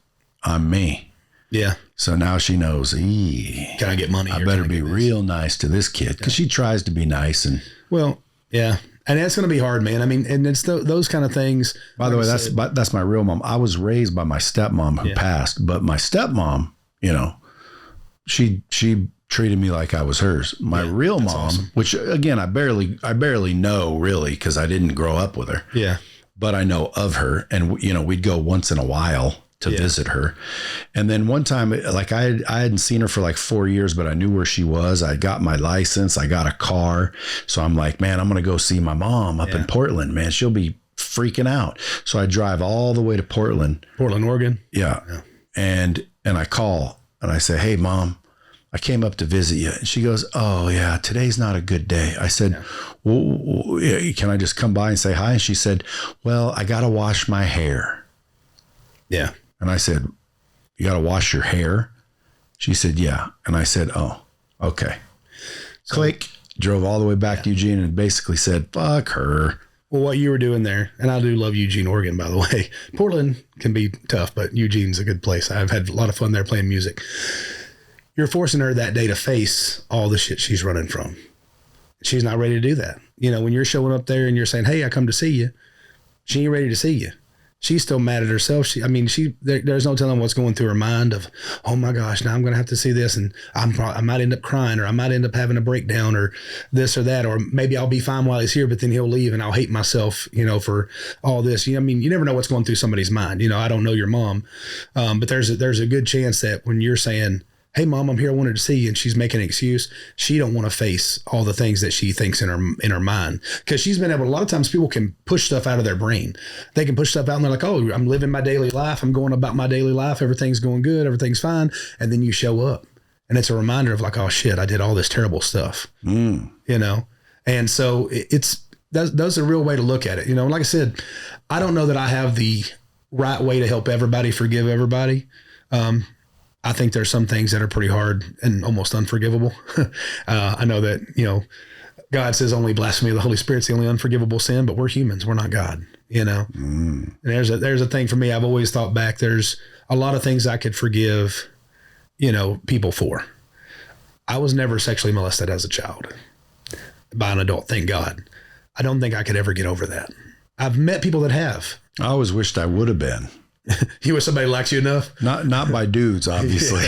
I'm me. Yeah. So now she knows, can I get money? I better be real nice to this kid, because she tries to be nice. And well, yeah. And that's going to be hard, man. I mean, and it's those kind of things. By the way, that's my real mom. I was raised by my stepmom who passed, but my stepmom, she treated me like I was hers. My real mom, awesome. Which again, I barely know really, because I didn't grow up with her. Yeah. But I know of her, and we'd go once in a while to visit her. And then one time, like I hadn't seen her for like 4 years, but I knew where she was. I got my license, I got a car. So I'm like, man, I'm going to go see my mom up in Portland, man. She'll be freaking out. So I drive all the way to Portland, Oregon. Yeah. And I call and I say, hey mom, I came up to visit you. And she goes, oh yeah, today's not a good day. I said, well, can I just come by and say hi? And she said, well, I got to wash my hair. Yeah. And I said, you got to wash your hair? She said, yeah. And I said, oh, okay. So, click, drove all the way back to Eugene and basically said, fuck her. Well, what you were doing there, and I do love Eugene, Oregon, by the way. Portland can be tough, but Eugene's a good place. I've had a lot of fun there playing music. You're forcing her that day to face all the shit she's running from. She's not ready to do that. When you're showing up there and you're saying, hey, I come to see you, She ain't ready to see you. She's still mad at herself. There's no telling what's going through her mind of, oh my gosh, now I'm going to have to see this. And I might end up crying, or I might end up having a breakdown, or this or that, or maybe I'll be fine while he's here, but then he'll leave and I'll hate myself, for all this. You never know what's going through somebody's mind. I don't know your mom. But there's a good chance that when you're saying, hey mom, I'm here, I wanted to see you, and she's making an excuse, she don't want to face all the things that she thinks in her mind, because she's been able, a lot of times people can push stuff out of their brain. They can push stuff out and they're like, oh, I'm living my daily life, I'm going about my daily life, everything's going good, everything's fine, and then you show up and it's a reminder of like, oh shit, I did all this terrible stuff. And so that's a real way to look at it. Like I said, I don't know that I have the right way to help everybody forgive everybody. I think there's some things that are pretty hard and almost unforgivable. I know that, God says only blasphemy of the Holy Spirit's the only unforgivable sin, but we're humans. We're not God, And there's a thing for me. I've always thought back, there's a lot of things I could forgive, people for. I was never sexually molested as a child by an adult, thank God. I don't think I could ever get over that. I've met people that have. I always wished I would have been. You wish somebody likes you enough? Not by dudes, obviously,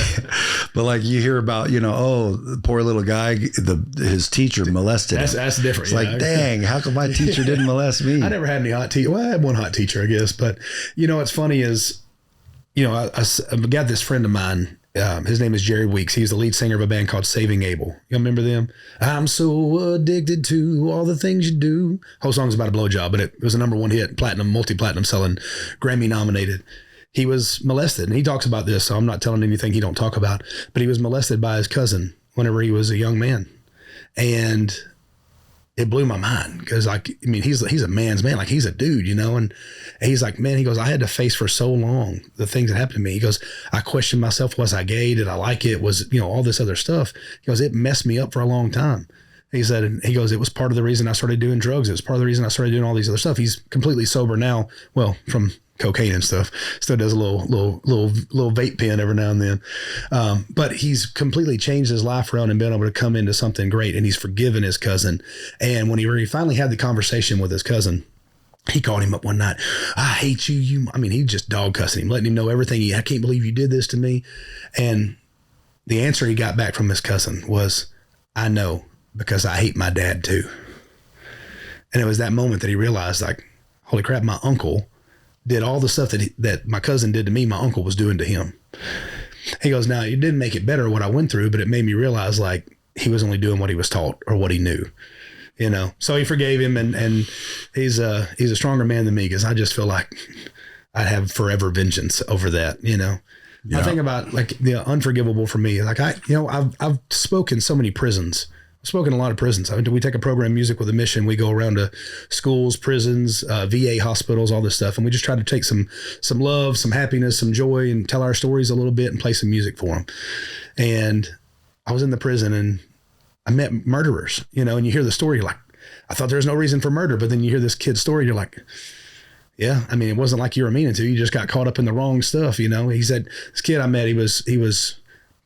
but like you hear about, oh, the poor little guy, his teacher molested him. That's different. It's like, dang, how come my teacher didn't molest me? I never had any hot teacher. Well, I had one hot teacher, I guess. But what's funny is, I've got this friend of mine. His name is Jerry Weeks. He's the lead singer of a band called Saving Abel. You remember them? I'm so addicted to all the things you do. Whole song's about a blowjob, but it was a #1 hit, platinum, multi-platinum selling, Grammy nominated. He was molested, and he talks about this, so I'm not telling anything he don't talk about, but he was molested by his cousin whenever he was a young man. And it blew my mind because, he's a man's man. Like, he's a dude, and he's like, man, he goes, I had to face for so long the things that happened to me. He goes, I questioned myself. Was I gay? Did I like it? Was, all this other stuff. He goes, it messed me up for a long time. He said, and he goes, it was part of the reason I started doing drugs. It was part of the reason I started doing all these other stuff. He's completely sober now. Well, from cocaine and stuff, still does a little vape pen every now and then. But he's completely changed his life around and been able to come into something great. And he's forgiven his cousin. And when he finally had the conversation with his cousin, he called him up one night. I hate you. He just dog cussing him, letting him know everything. I can't believe you did this to me. And the answer he got back from his cousin was, I know, because I hate my dad too. And it was that moment that he realized, like, holy crap, my uncle did all the stuff that my cousin did to me, my uncle was doing to him. He goes, now, it didn't make it better what I went through, but it made me realize, like, he was only doing what he was taught or what he knew, So he forgave him, and he's a stronger man than me, because I just feel like I'd have forever vengeance over that, Yeah. I think about, like, the unforgivable for me. Like, I've spoken so many prisons. I've spoken a lot of prisons. We take a program, Music with a Mission. We go around to schools, prisons, VA hospitals, all this stuff. And we just try to take some love, some happiness, some joy, and tell our stories a little bit and play some music for them. And I was in the prison and I met murderers, and you hear the story, you're like, I thought there was no reason for murder. But then you hear this kid's story, you're like, yeah, it wasn't like you were meaning to. You just got caught up in the wrong stuff, He said, this kid I met, he was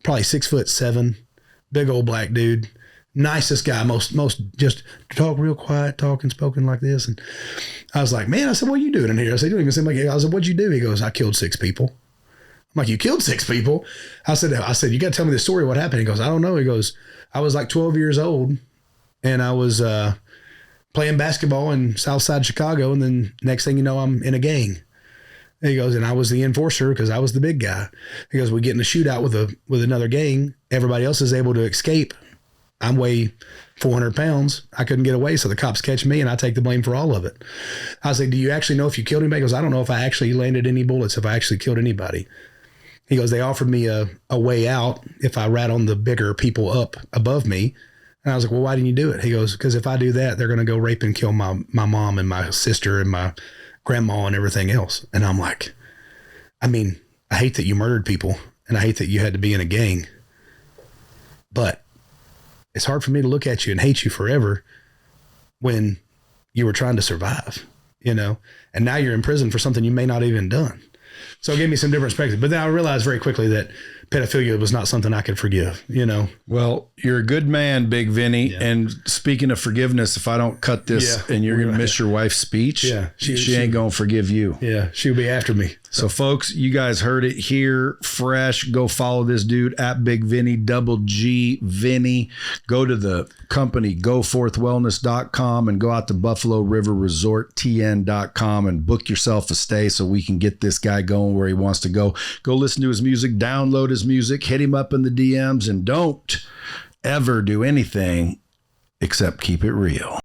probably 6'7", big old black dude. Nicest guy, most just talk real quiet, talking, spoken like this. And I was like, man, I said, what are you doing in here? I said, you don't even seem like it. I said, what'd you do? He goes, I killed 6 people. I'm like, you killed 6 people? I said, you got to tell me the story. What happened? He goes, I don't know. He goes, I was like 12 years old and I was playing basketball in Southside Chicago. And then next thing you know, I'm in a gang. He goes, and I was the enforcer because I was the big guy. He goes, we get in a shootout with another gang. Everybody else is able to escape. I weigh 400 pounds. I couldn't get away. So the cops catch me and I take the blame for all of it. I was like, do you actually know if you killed anybody? He goes, I don't know if I actually landed any bullets, if I actually killed anybody. He goes, they offered me a way out if I rat on the bigger people up above me. And I was like, well, why didn't you do it? He goes, because if I do that, they're going to go rape and kill my mom and my sister and my grandma and everything else. And I'm like, I hate that you murdered people and I hate that you had to be in a gang, but it's hard for me to look at you and hate you forever when you were trying to survive, and now you're in prison for something you may not even done. So it gave me some different perspective. But then I realized very quickly that pedophilia was not something I could forgive, you know? Well, you're a good man, Bigg Vinny. Yeah. And speaking of forgiveness, if I don't cut this and you're going to miss your wife's speech, she ain't going to forgive you. Yeah, she'll be after me. So folks, you guys heard it here fresh. Go follow this dude at Bigg Vinny, double G Vinny. Go to the company, goforthwellness.com, and go out to Buffalo River Resort, TN.com, and book yourself a stay so we can get this guy going where he wants to go. Go listen to his music, download his music, hit him up in the DMs, and don't ever do anything except keep it real.